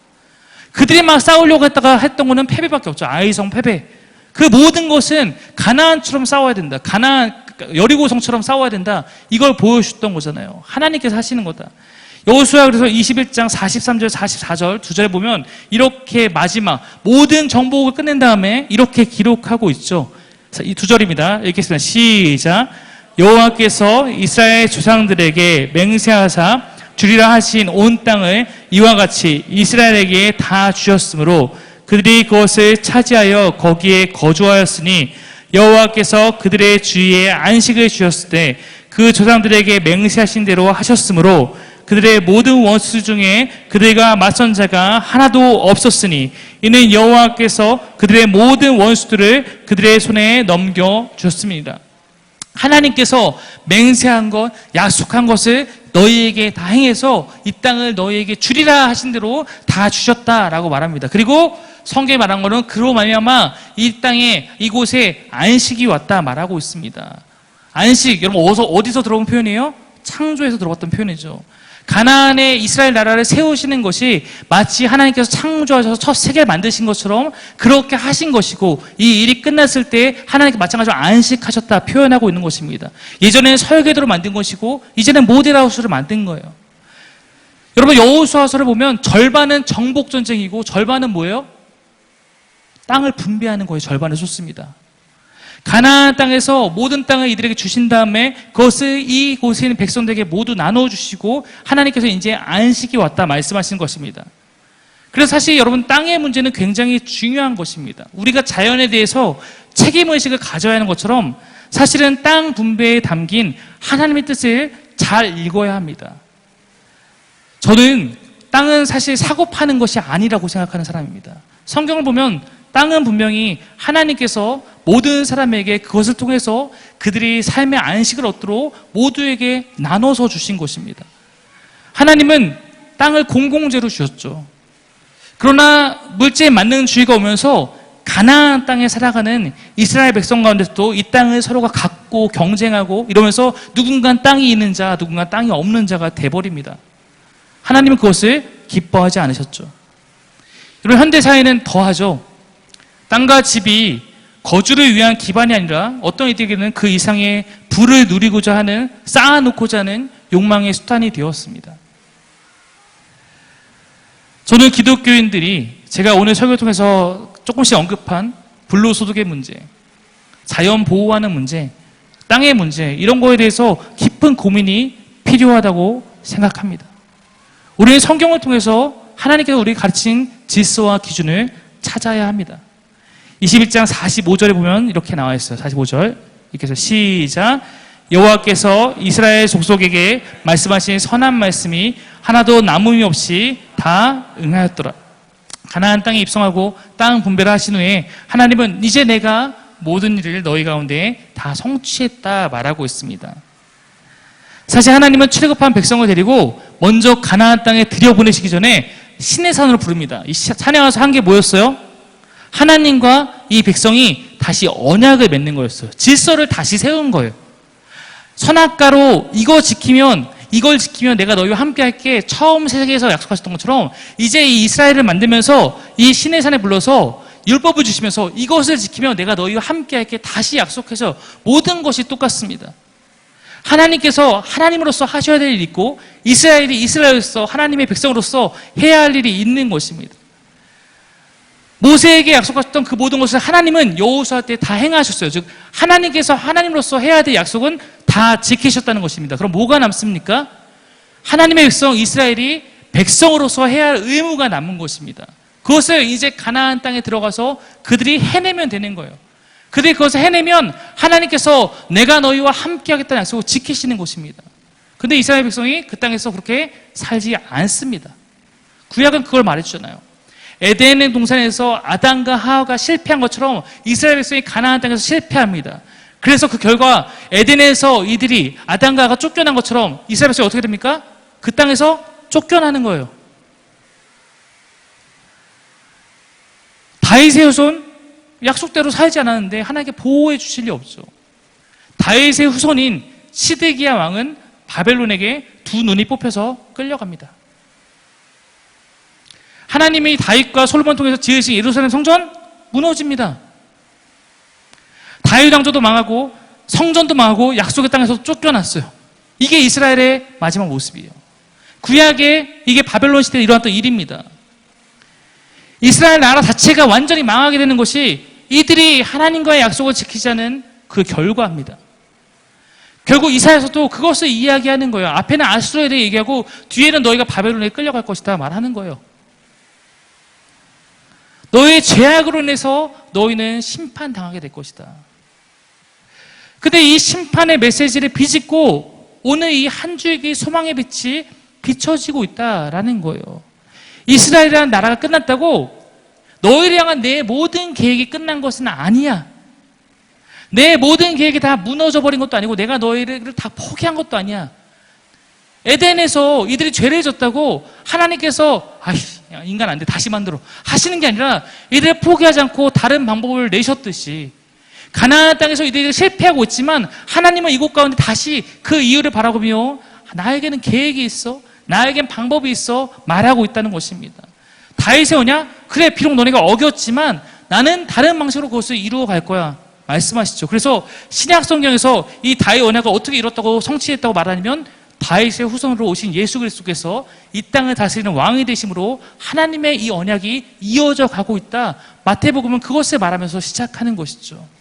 그들이 막 싸우려고 했다가 했던 거는 패배밖에 없죠. 아이성 패배. 그 모든 것은 가나안처럼 싸워야 된다. 여리고성처럼 싸워야 된다. 이걸 보여주셨던 거잖아요. 하나님께서 하시는 거다. 여호수아 그래서 21장 43절 44절 두 절에 보면 이렇게 마지막 모든 정복을 끝낸 다음에 이렇게 기록하고 있죠. 이 두 절입니다. 읽겠습니다. 시작. 여호와께서 이스라엘 조상들에게 맹세하사 주리라 하신 온 땅을 이와 같이 이스라엘에게 다 주셨으므로 그들이 그것을 차지하여 거기에 거주하였으니 여호와께서 그들의 주위에 안식을 주셨을 때 그 조상들에게 맹세하신 대로 하셨으므로 그들의 모든 원수 중에 그들과 맞선 자가 하나도 없었으니 이는 여호와께서 그들의 모든 원수들을 그들의 손에 넘겨주셨습니다. 하나님께서 맹세한 것, 약속한 것을 너희에게 다 행해서 이 땅을 너희에게 주리라 하신 대로 다 주셨다라고 말합니다. 그리고 성경에 말한 것은 그로 말미암아 이 땅에 이곳에 안식이 왔다 말하고 있습니다. 안식, 여러분 어디서 들어온 표현이에요? 창조에서 들어왔던 표현이죠. 가나안의 이스라엘 나라를 세우시는 것이 마치 하나님께서 창조하셔서 첫 세계를 만드신 것처럼 그렇게 하신 것이고 이 일이 끝났을 때 하나님께 마찬가지로 안식하셨다 표현하고 있는 것입니다. 예전에는 설계도로 만든 것이고 이제는 모델하우스를 만든 거예요. 여러분 여호수아서를 보면 절반은 정복 전쟁이고 절반은 뭐예요? 땅을 분배하는 거에 절반을 쏟습니다. 가나안 땅에서 모든 땅을 이들에게 주신 다음에 그것을 이곳에 있는 백성들에게 모두 나눠주시고 하나님께서 이제 안식이 왔다 말씀하신 것입니다. 그래서 사실 여러분 땅의 문제는 굉장히 중요한 것입니다. 우리가 자연에 대해서 책임의식을 가져야 하는 것처럼 사실은 땅 분배에 담긴 하나님의 뜻을 잘 읽어야 합니다. 저는 땅은 사실 사고 파는 것이 아니라고 생각하는 사람입니다. 성경을 보면 땅은 분명히 하나님께서 모든 사람에게 그것을 통해서 그들이 삶의 안식을 얻도록 모두에게 나눠서 주신 것입니다. 하나님은 땅을 공공재로 주셨죠. 그러나 물질 만능주의가 오면서 가나안 땅에 살아가는 이스라엘 백성 가운데서도 이 땅을 서로가 갖고 경쟁하고 이러면서 누군가 땅이 있는 자, 누군가 땅이 없는 자가 돼버립니다. 하나님은 그것을 기뻐하지 않으셨죠. 여러분 현대사회는 더하죠. 땅과 집이 거주를 위한 기반이 아니라 어떤 이들에게는 그 이상의 부를 누리고자 하는 쌓아놓고자 하는 욕망의 수단이 되었습니다. 저는 기독교인들이 제가 오늘 설교를 통해서 조금씩 언급한 불로소득의 문제, 자연 보호하는 문제, 땅의 문제 이런 거에 대해서 깊은 고민이 필요하다고 생각합니다. 우리는 성경을 통해서 하나님께서 우리에게 가르친 질서와 기준을 찾아야 합니다. 21장 45절에 보면 이렇게 나와 있어요. 45절 이렇게 해서 시작. 여호와께서 이스라엘 족속에게 말씀하신 선한 말씀이 하나도 남음이 없이 다 응하였더라. 가나안 땅에 입성하고 땅 분배를 하신 후에 하나님은 이제 내가 모든 일을 너희 가운데 다 성취했다 말하고 있습니다. 사실 하나님은 출애굽한 백성을 데리고 먼저 가나안 땅에 들여보내시기 전에 시내산으로 부릅니다. 이 산에 와서 한 게 뭐였어요? 하나님과 이 백성이 다시 언약을 맺는 거였어요. 질서를 다시 세운 거예요. 선악과로 이걸 지키면 내가 너희와 함께 할게 처음 세계에서 약속하셨던 것처럼 이제 이 이스라엘을 만들면서 이 시내산에 불러서 율법을 주시면서 이것을 지키면 내가 너희와 함께 할게 다시 약속해서 모든 것이 똑같습니다. 하나님께서 하나님으로서 하셔야 될 일이 있고 이스라엘이 이스라엘로서 하나님의 백성으로서 해야 할 일이 있는 것입니다. 모세에게 약속하셨던 그 모든 것을 하나님은 여호수아 때 다 행하셨어요. 즉 하나님께서 하나님으로서 해야 될 약속은 다 지키셨다는 것입니다. 그럼 뭐가 남습니까? 하나님의 백성 이스라엘이 백성으로서 해야 할 의무가 남은 것입니다. 그것을 이제 가나안 땅에 들어가서 그들이 해내면 되는 거예요. 그들이 그것을 해내면 하나님께서 내가 너희와 함께 하겠다는 약속을 지키시는 것입니다. 근데 이스라엘 백성이 그 땅에서 그렇게 살지 않습니다. 구약은 그걸 말해주잖아요. 에덴의 동산에서 아담과 하와가 실패한 것처럼 이스라엘 백성이 가나안 땅에서 실패합니다. 그래서 그 결과 에덴에서 이들이 아담과 하와가 쫓겨난 것처럼 이스라엘 백성이 어떻게 됩니까? 그 땅에서 쫓겨나는 거예요. 다윗의 후손 약속대로 살지 않았는데 하나님께 보호해 주실 리 없죠. 다윗의 후손인 시드기야 왕은 바벨론에게 두 눈이 뽑혀서 끌려갑니다. 하나님이 다윗과 솔로몬 통해서 지으신 예루살렘 성전 무너집니다. 다윗 왕조도 망하고 성전도 망하고 약속의 땅에서 쫓겨났어요. 이게 이스라엘의 마지막 모습이에요. 구약에 이게 바벨론 시대에 일어났던 일입니다. 이스라엘 나라 자체가 완전히 망하게 되는 것이 이들이 하나님과의 약속을 지키지 않은 그 결과입니다. 결국 이사야서도 그것을 이야기하는 거예요. 앞에는 아수르에 대해 얘기하고 뒤에는 너희가 바벨론에 끌려갈 것이다 말하는 거예요. 너희의 죄악으로 인해서 너희는 심판당하게 될 것이다. 근데 이 심판의 메시지를 비집고 오늘 이 한 줄기 소망의 빛이 비춰지고 있다라는 거예요. 이스라엘이라는 나라가 끝났다고 너희를 향한 내 모든 계획이 끝난 것은 아니야. 내 모든 계획이 다 무너져 버린 것도 아니고 내가 너희를 다 포기한 것도 아니야. 에덴에서 이들이 죄를 졌다고 하나님께서 인간 안 돼 다시 만들어 하시는 게 아니라 이들을 포기하지 않고 다른 방법을 내셨듯이 가나안 땅에서 이들이 실패하고 있지만 하나님은 이곳 가운데 다시 그 이유를 바라보며 나에게는 계획이 있어, 나에겐 방법이 있어 말하고 있다는 것입니다. 다윗의 언약? 그래, 비록 너네가 어겼지만 나는 다른 방식으로 그것을 이루어 갈 거야 말씀하시죠. 그래서 신약 성경에서 이 다윗 언약을 어떻게 이뤘다고 성취했다고 말하냐면 다윗의 후손으로 오신 예수 그리스도께서 이 땅을 다스리는 왕이 되심으로 하나님의 이 언약이 이어져 가고 있다. 마태복음은 그것을 말하면서 시작하는 것이죠.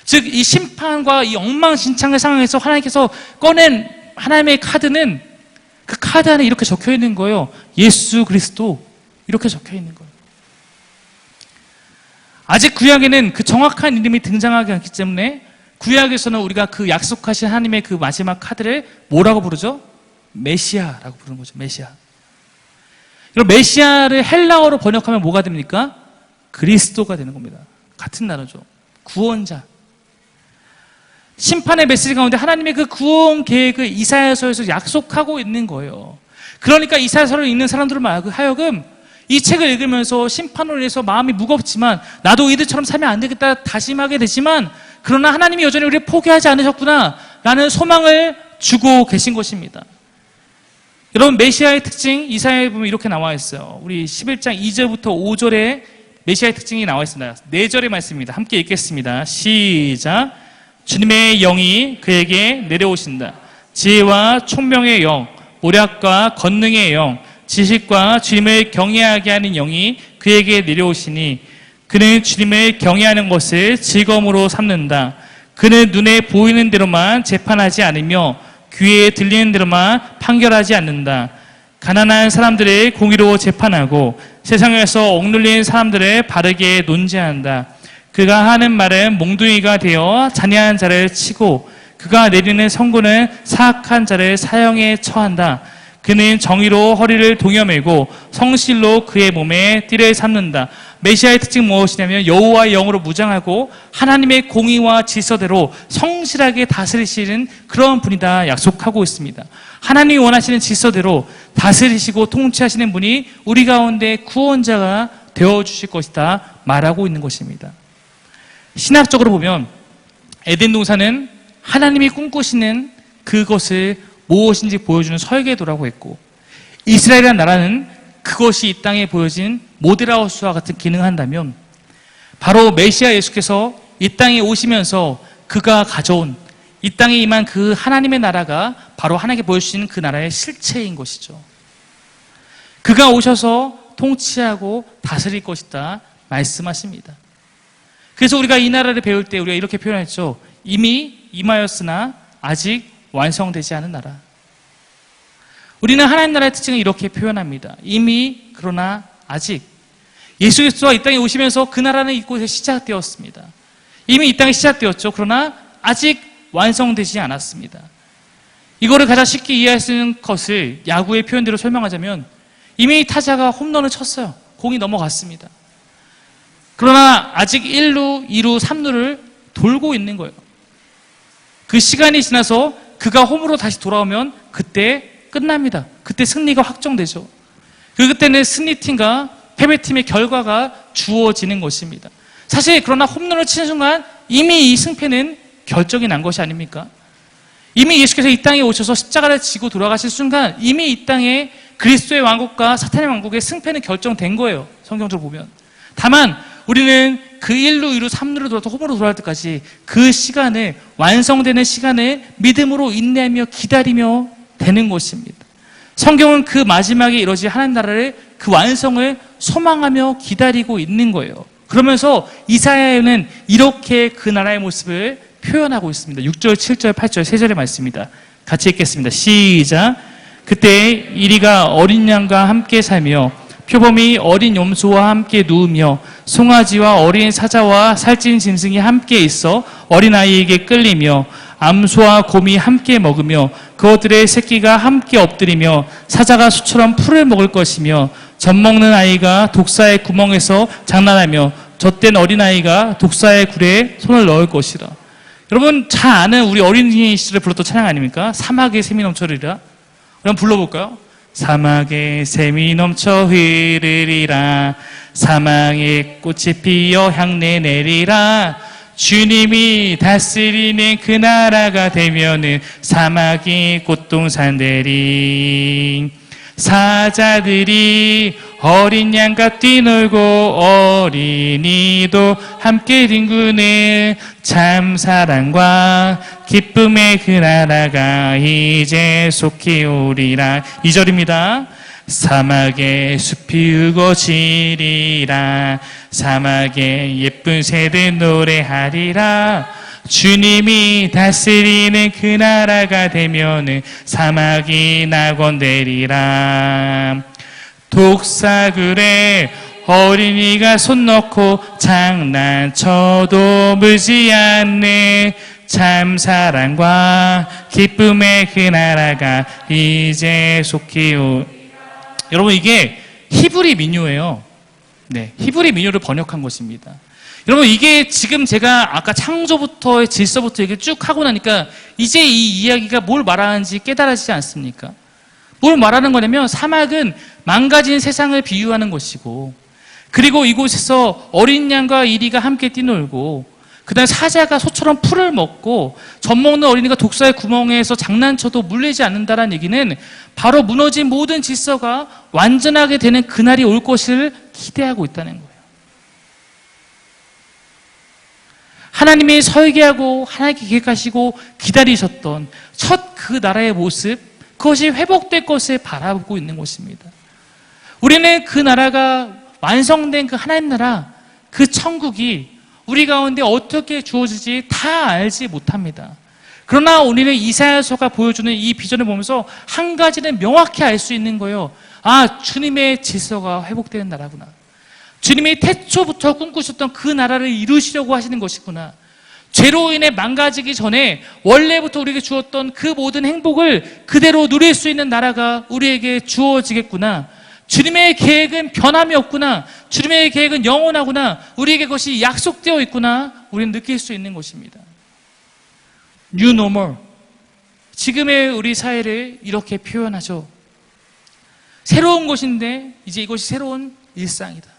즉 이 심판과 이 엉망진창의 상황에서 하나님께서 꺼낸 하나님의 카드는 그 카드 안에 이렇게 적혀 있는 거예요. 예수 그리스도 이렇게 적혀 있는 거예요. 아직 구약에는 그 정확한 이름이 등장하지 않기 때문에 구약에서는 우리가 그 약속하신 하나님의 그 마지막 카드를 뭐라고 부르죠? 메시아라고 부르는 거죠. 메시아. 그럼 메시아를 헬라어로 번역하면 뭐가 됩니까? 그리스도가 되는 겁니다. 같은 단어죠. 구원자. 심판의 메시지 가운데 하나님의 그 구원 계획을 이사야서에서 약속하고 있는 거예요. 그러니까 이사야서를 읽는 사람들을 하여금 이 책을 읽으면서 심판으로 인해서 마음이 무겁지만 나도 이들처럼 살면 안 되겠다 다짐하게 되지만 그러나 하나님이 여전히 우리를 포기하지 않으셨구나 라는 소망을 주고 계신 것입니다. 여러분, 메시아의 특징 이사야에 보면 이렇게 나와 있어요. 우리 11장 2절부터 5절에 메시아의 특징이 나와 있습니다. 4절의 말씀입니다. 함께 읽겠습니다. 시작. 주님의 영이 그에게 내려오신다. 지혜와 총명의 영, 모략과 권능의 영, 지식과 주님을 경외하게 하는 영이 그에게 내려오시니 그는 주님을 경외하는 것을 즐거움으로 삼는다. 그는 눈에 보이는 대로만 재판하지 않으며 귀에 들리는 대로만 판결하지 않는다. 가난한 사람들을 공의로 재판하고 세상에서 억눌린 사람들을 바르게 논지한다. 그가 하는 말은 몽둥이가 되어 잔인한 자를 치고 그가 내리는 선고는 사악한 자를 사형에 처한다. 그는 정의로 허리를 동여매고 성실로 그의 몸에 띠를 삼는다. 메시아의 특징은 무엇이냐면 여호와의 영으로 무장하고 하나님의 공의와 질서대로 성실하게 다스리시는 그런 분이다 약속하고 있습니다. 하나님이 원하시는 질서대로 다스리시고 통치하시는 분이 우리 가운데 구원자가 되어주실 것이다 말하고 있는 것입니다. 신학적으로 보면 에덴 동산은 하나님이 꿈꾸시는 그것을 무엇인지 보여주는 설계도라고 했고 이스라엘이라는 나라는 그것이 이 땅에 보여진 모델하우스와 같은 기능을 한다면 바로 메시아 예수께서 이 땅에 오시면서 그가 가져온 이 땅에 임한 그 하나님의 나라가 바로 하나님께 보여주시는 그 나라의 실체인 것이죠. 그가 오셔서 통치하고 다스릴 것이다 말씀하십니다. 그래서 우리가 이 나라를 배울 때 우리가 이렇게 표현했죠. 이미 임하였으나 아직 완성되지 않은 나라. 우리는 하나님 나라의 특징을 이렇게 표현합니다. 이미 그러나 아직. 예수 그리스도가 이 땅에 오시면서 그 나라는 이곳에 시작되었습니다. 이미 이 땅에 시작되었죠. 그러나 아직 완성되지 않았습니다. 이거를 가장 쉽게 이해할 수 있는 것을 야구의 표현대로 설명하자면 이미 타자가 홈런을 쳤어요. 공이 넘어갔습니다. 그러나 아직 1루, 2루, 3루를 돌고 있는 거예요. 그 시간이 지나서 그가 홈으로 다시 돌아오면 그때 끝납니다. 그때 승리가 확정되죠. 그때는 승리팀과 패배팀의 결과가 주어지는 것입니다. 사실 그러나 홈런을 치는 순간 이미 이 승패는 결정이 난 것이 아닙니까? 이미 예수께서 이 땅에 오셔서 십자가를 지고 돌아가실 순간 이미 이 땅에 그리스도의 왕국과 사탄의 왕국의 승패는 결정된 거예요. 성경적으로 보면. 다만 우리는 그 1루, 2루, 3루로 돌아서 홈으로 돌아갈 때까지 그 시간을 완성되는 시간을 믿음으로 인내하며 기다리며 되는 것입니다. 성경은 그 마지막에 이루어질 하나님 나라를 그 완성을 소망하며 기다리고 있는 거예요. 그러면서 이사야는 이렇게 그 나라의 모습을 표현하고 있습니다. 6절, 7절, 8절, 3절의 말씀입니다. 같이 읽겠습니다. 시작. 그때 이리가 어린 양과 함께 살며 표범이 어린 염소와 함께 누우며 송아지와 어린 사자와 살찐 짐승이 함께 있어 어린아이에게 끌리며 암소와 곰이 함께 먹으며 그것들의 새끼가 함께 엎드리며 사자가 수처럼 풀을 먹을 것이며 젖먹는 아이가 독사의 구멍에서 장난하며 젖된 어린아이가 독사의 굴에 손을 넣을 것이라. 여러분 잘 아는 우리 어린이 시절에 불렀던 찬양 아닙니까? 사막에 샘이 넘쳐흐르리라. 그럼 불러볼까요? 사막에 샘이 넘쳐 흐르리라. 사막에 꽃이 피어 향내 내리라. 주님이 다스리는 그 나라가 되면은 사막이 꽃동산 되리. 사자들이 어린 양과 뛰놀고 어린이도 함께 뒹구는 참 사랑과 기쁨의 그 나라가 이제 속히 오리라. 2절입니다. 사막에 숲이 우거지리라. 사막에 예쁜 새들 노래하리라. 주님이 다스리는 그 나라가 되면은 사막이 낙원되리라. 독사굴에 어린이가 손 넣고 장난쳐도 물지 않는 참 사랑과 기쁨의 그 나라가 이제 속히 여러분 이게 히브리 민요예요. 네, 히브리 민요를 번역한 것입니다. 여러분 이게 지금 제가 아까 창조부터의 질서부터 얘기를 쭉 하고 나니까 이제 이 이야기가 뭘 말하는지 깨달아지지 않습니까? 뭘 말하는 거냐면 사막은 망가진 세상을 비유하는 것이고, 그리고 이곳에서 어린 양과 이리가 함께 뛰놀고, 그 다음에 사자가 소처럼 풀을 먹고 젖먹는 어린이가 독사의 구멍에서 장난쳐도 물리지 않는다는 얘기는 바로 무너진 모든 질서가 완전하게 되는 그날이 올 것을 기대하고 있다는 거예요. 하나님이 설계하고 하나님께 계획하시고 기다리셨던 첫 그 나라의 모습, 그것이 회복될 것을 바라보고 있는 것입니다. 우리는 그 나라가 완성된 그 하나님 나라, 그 천국이 우리 가운데 어떻게 주어질지 다 알지 못합니다. 그러나 우리는 이사야서가 보여주는 이 비전을 보면서 한 가지는 명확히 알 수 있는 거예요. 아, 주님의 질서가 회복되는 나라구나. 주님이 태초부터 꿈꾸셨던 그 나라를 이루시려고 하시는 것이구나. 죄로 인해 망가지기 전에 원래부터 우리에게 주었던 그 모든 행복을 그대로 누릴 수 있는 나라가 우리에게 주어지겠구나. 주님의 계획은 변함이 없구나. 주님의 계획은 영원하구나. 우리에게 그것이 약속되어 있구나. 우리는 느낄 수 있는 것입니다. New normal. 지금의 우리 사회를 이렇게 표현하죠. 새로운 것인데 이제 이것이 새로운 일상이다.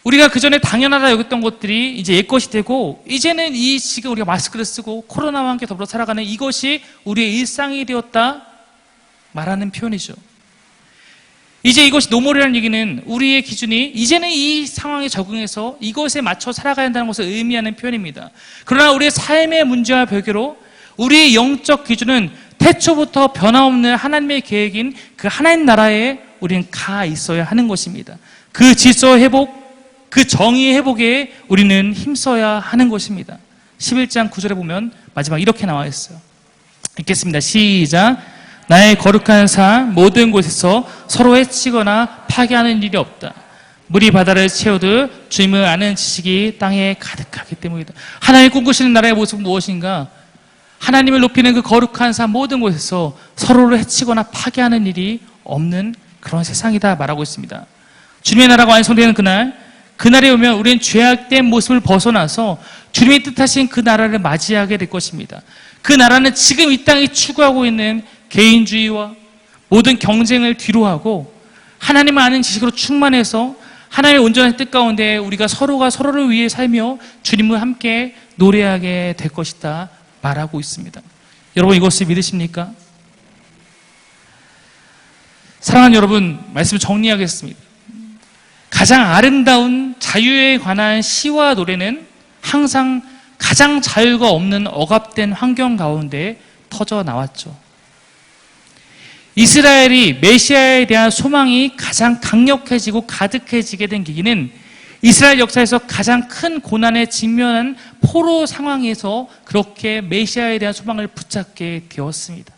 우리가 그전에 당연하다 여겼던 것들이 이제 옛것이 되고, 이제는 이 지금 우리가 마스크를 쓰고 코로나와 함께 더불어 살아가는 이것이 우리의 일상이 되었다 말하는 표현이죠. 이제 이것이 노멀이라는 얘기는 우리의 기준이 이제는 이 상황에 적응해서 이것에 맞춰 살아가야 한다는 것을 의미하는 표현입니다. 그러나 우리의 삶의 문제와 별개로 우리의 영적 기준은 태초부터 변함없는 하나님의 계획인 그 하나님 나라에 우리는 가 있어야 하는 것입니다. 그 질서 회복, 그 정의 회복에 우리는 힘써야 하는 것입니다. 11장 9절에 보면 마지막 이렇게 나와 있어요. 읽겠습니다. 시작. 나의 거룩한 산 모든 곳에서 서로 해치거나 파괴하는 일이 없다. 물이 바다를 채우듯 주님을 아는 지식이 땅에 가득하기 때문이다. 하나님 꿈꾸시는 나라의 모습은 무엇인가? 하나님을 높이는 그 거룩한 산 모든 곳에서 서로를 해치거나 파괴하는 일이 없는 그런 세상이다 말하고 있습니다. 주님의 나라가 완성되는 그날에 오면 우리는 죄악된 모습을 벗어나서 주님이 뜻하신 그 나라를 맞이하게 될 것입니다. 그 나라는 지금 이 땅이 추구하고 있는 개인주의와 모든 경쟁을 뒤로하고 하나님을 아는 지식으로 충만해서 하나님의 온전한 뜻 가운데 우리가 서로가 서로를 위해 살며 주님을 함께 노래하게 될 것이다 말하고 있습니다. 여러분 이것을 믿으십니까? 사랑하는 여러분, 말씀을 정리하겠습니다. 가장 아름다운 자유에 관한 시와 노래는 항상 가장 자유가 없는 억압된 환경 가운데 터져 나왔죠. 이스라엘이 메시아에 대한 소망이 가장 강력해지고 가득해지게 된 계기는 이스라엘 역사에서 가장 큰 고난에 직면한 포로 상황에서 그렇게 메시아에 대한 소망을 붙잡게 되었습니다.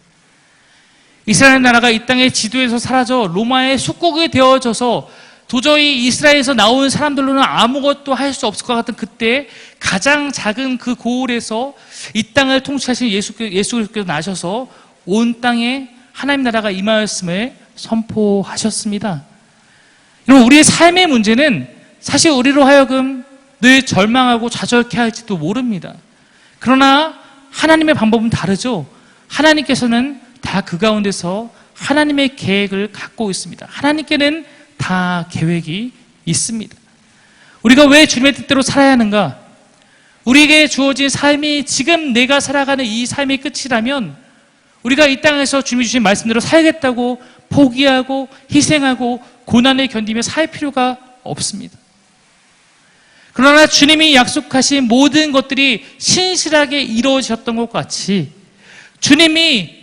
이스라엘 나라가 이 땅의 지도에서 사라져 로마의 속국이 되어져서 도저히 이스라엘에서 나온 사람들로는 아무것도 할 수 없을 것 같은 그때 가장 작은 그 고을에서 이 땅을 통치하신 예수께서 나셔서 온 땅에 하나님 나라가 임하였음을 선포하셨습니다. 여러분, 우리의 삶의 문제는 사실 우리로 하여금 늘 절망하고 좌절케 할지도 모릅니다. 그러나 하나님의 방법은 다르죠. 하나님께서는 다 그 가운데서 하나님의 계획을 갖고 있습니다. 하나님께는 다 계획이 있습니다. 우리가 왜 주님의 뜻대로 살아야 하는가? 우리에게 주어진 삶이 지금 내가 살아가는 이 삶의 끝이라면 우리가 이 땅에서 주님이 주신 말씀대로 살겠다고 포기하고 희생하고 고난을 견디며 살 필요가 없습니다. 그러나 주님이 약속하신 모든 것들이 신실하게 이루어졌던 것 같이 주님의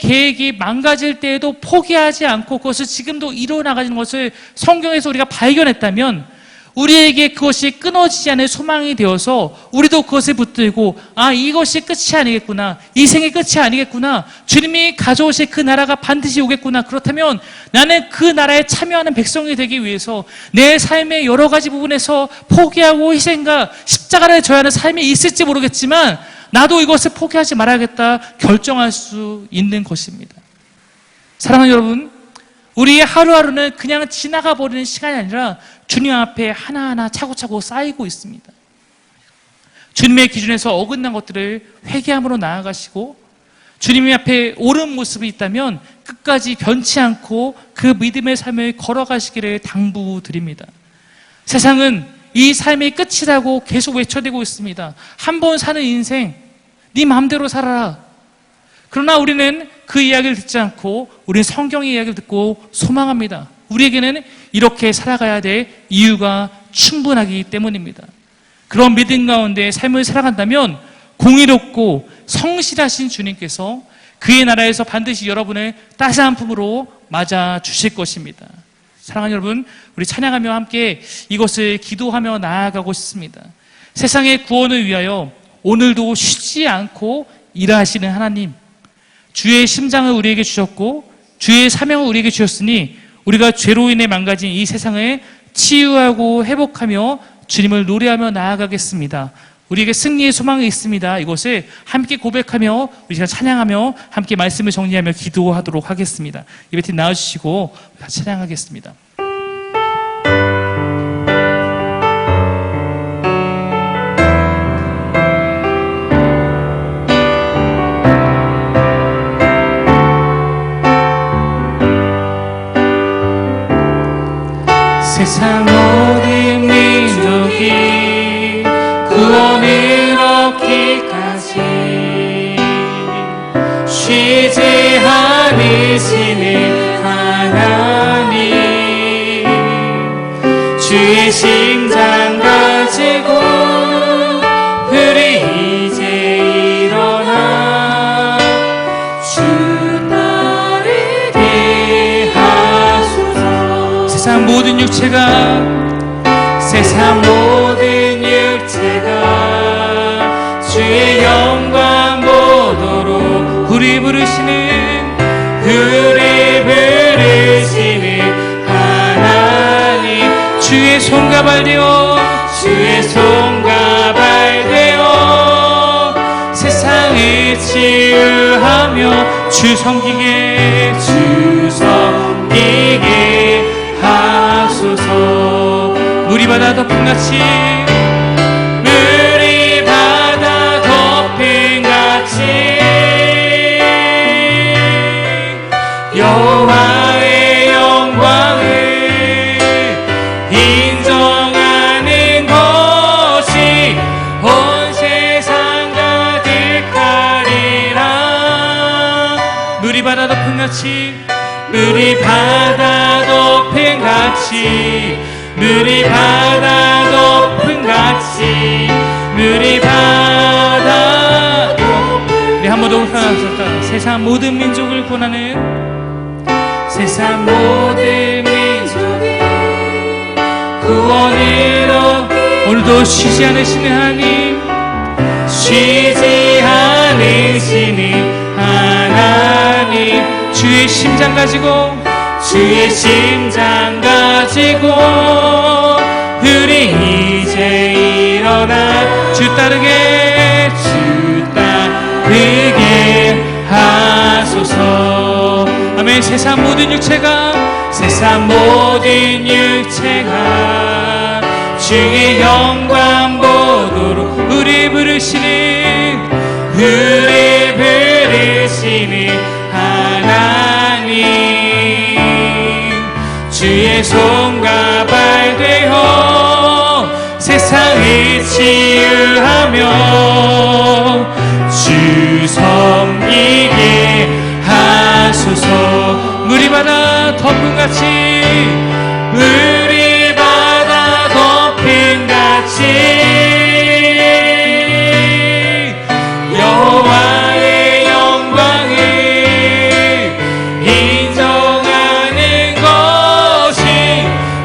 계획이 망가질 때에도 포기하지 않고 그것을 지금도 이루어나가는 것을 성경에서 우리가 발견했다면 우리에게 그것이 끊어지지 않을 소망이 되어서 우리도 그것을 붙들고 이것이 끝이 아니겠구나, 이 생의 끝이 아니겠구나, 주님이 가져오실 그 나라가 반드시 오겠구나. 그렇다면 나는 그 나라에 참여하는 백성이 되기 위해서 내 삶의 여러 가지 부분에서 포기하고 희생과 십자가를 져야 하는 삶이 있을지 모르겠지만 나도 이것을 포기하지 말아야겠다 결정할 수 있는 것입니다. 사랑하는 여러분, 우리의 하루하루는 그냥 지나가 버리는 시간이 아니라 주님 앞에 하나하나 차고차고 쌓이고 있습니다. 주님의 기준에서 어긋난 것들을 회개함으로 나아가시고 주님 앞에 옳은 모습이 있다면 끝까지 변치 않고 그 믿음의 삶을 걸어가시기를 당부드립니다. 세상은 이 삶의 끝이라고 계속 외쳐대고 있습니다. 한 번 사는 인생, 네 마음대로 살아라. 그러나 우리는 그 이야기를 듣지 않고 우리는 성경의 이야기를 듣고 소망합니다. 우리에게는 이렇게 살아가야 될 이유가 충분하기 때문입니다. 그런 믿음 가운데 삶을 살아간다면 공의롭고 성실하신 주님께서 그의 나라에서 반드시 여러분을 따스한 품으로 맞아 주실 것입니다. 사랑하는 여러분, 우리 찬양하며 함께 이것을 기도하며 나아가고 싶습니다. 세상의 구원을 위하여 오늘도 쉬지 않고 일하시는 하나님, 주의 심장을 우리에게 주셨고 주의 사명을 우리에게 주셨으니 우리가 죄로 인해 망가진 이 세상을 치유하고 회복하며 주님을 노래하며 나아가겠습니다. 우리에게 승리의 소망이 있습니다. 이것을 함께 고백하며 우리가 찬양하며 함께 말씀을 정리하며 기도하도록 하겠습니다. 예배팀 나와주시고 같이 찬양하겠습니다. 세상 모든 민족이 구원을 얻기까지 쉬지 않으시는 하나님, 주의 심장 가지고 우리 이제 일어나 주 따르게 하소서. 세상 모든 육체가 주의 영광 보도록 우리 부르시는 하나님, 주의 손과 발 되어 세상을 치유하며 주 섬기게 하소서. 물이 바다 덮음같이 여호와의 영광을 인정하는 것이 온 세상 가득하리라. 물이 바다 덮음같이 우리 한 번 더 울려놨었다. 세상 모든 민족을 권하는 구원으로 오늘도 쉬지 않으시는 하나님, 주의 심장 가지고 주의 심장 가지고 우리 이제 일어나 주 따르게 하소서. 아멘. 세상 모든 육체가 주의 영광 보도록 우리 부르시는 하나님, 주의 손과 발 되어 세상을 치유하며 주 섬기게 하소서. 물이 바다 덮음같이 물이 바다 덮음같이 여호와의 영광을 인정하는 것이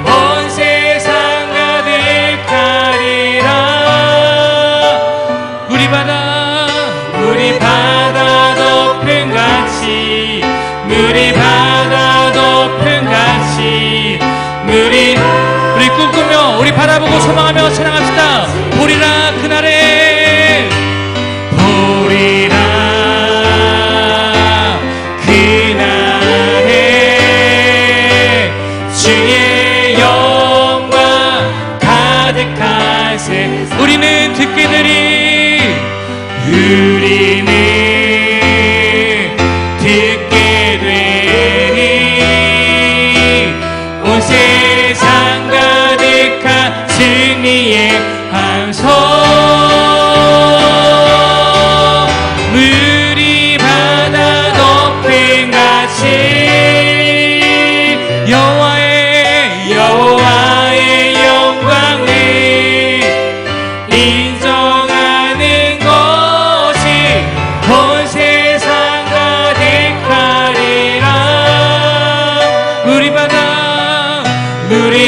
온 세상 가득하리라. 물이 바다 덮음같이 물이 바다 덮음같이 우리 꿈꾸며 우리 바라보고 소망하며 찬양합시다. 보리라 그날에 주의 영광 가득한 새 우리는 듣게 되리 온 세상 가득한 승리의 함성. 물이 바다 덮음같이 여호와의 영광을 인정하는 것이 온 세상 가득하리라. 물이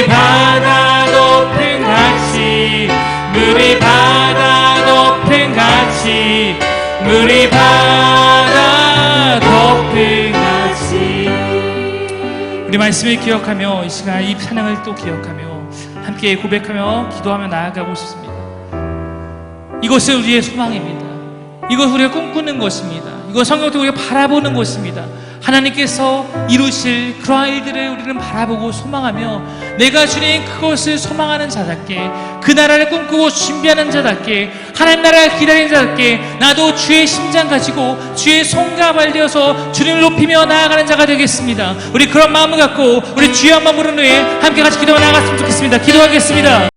바다 덮음같이 물이 바다 덮음같이 물이 바다 덮음같이. 우리 말씀을 기억하며 이 시간 이 찬양을 또 기억하며 함께 고백하며 기도하며 나아가고 싶습니다. 이것은 우리의 소망입니다. 이것은 우리가 꿈꾸는 것입니다. 이것 성경도 우리가 바라보는 것입니다. 하나님께서 이루실 그러한 일들을 우리는 바라보고 소망하며 내가 주님 그것을 소망하는 자답게 그 나라를 꿈꾸고 준비하는 자답게 하나님 나라를 기다리는 자답게 나도 주의 심장 가지고 주의 손과 발 되어서 주님을 높이며 나아가는 자가 되겠습니다. 우리 그런 마음을 갖고 우리 주여 한번 부른 후에 함께 같이 기도하며 나아갔으면 좋겠습니다. 기도하겠습니다.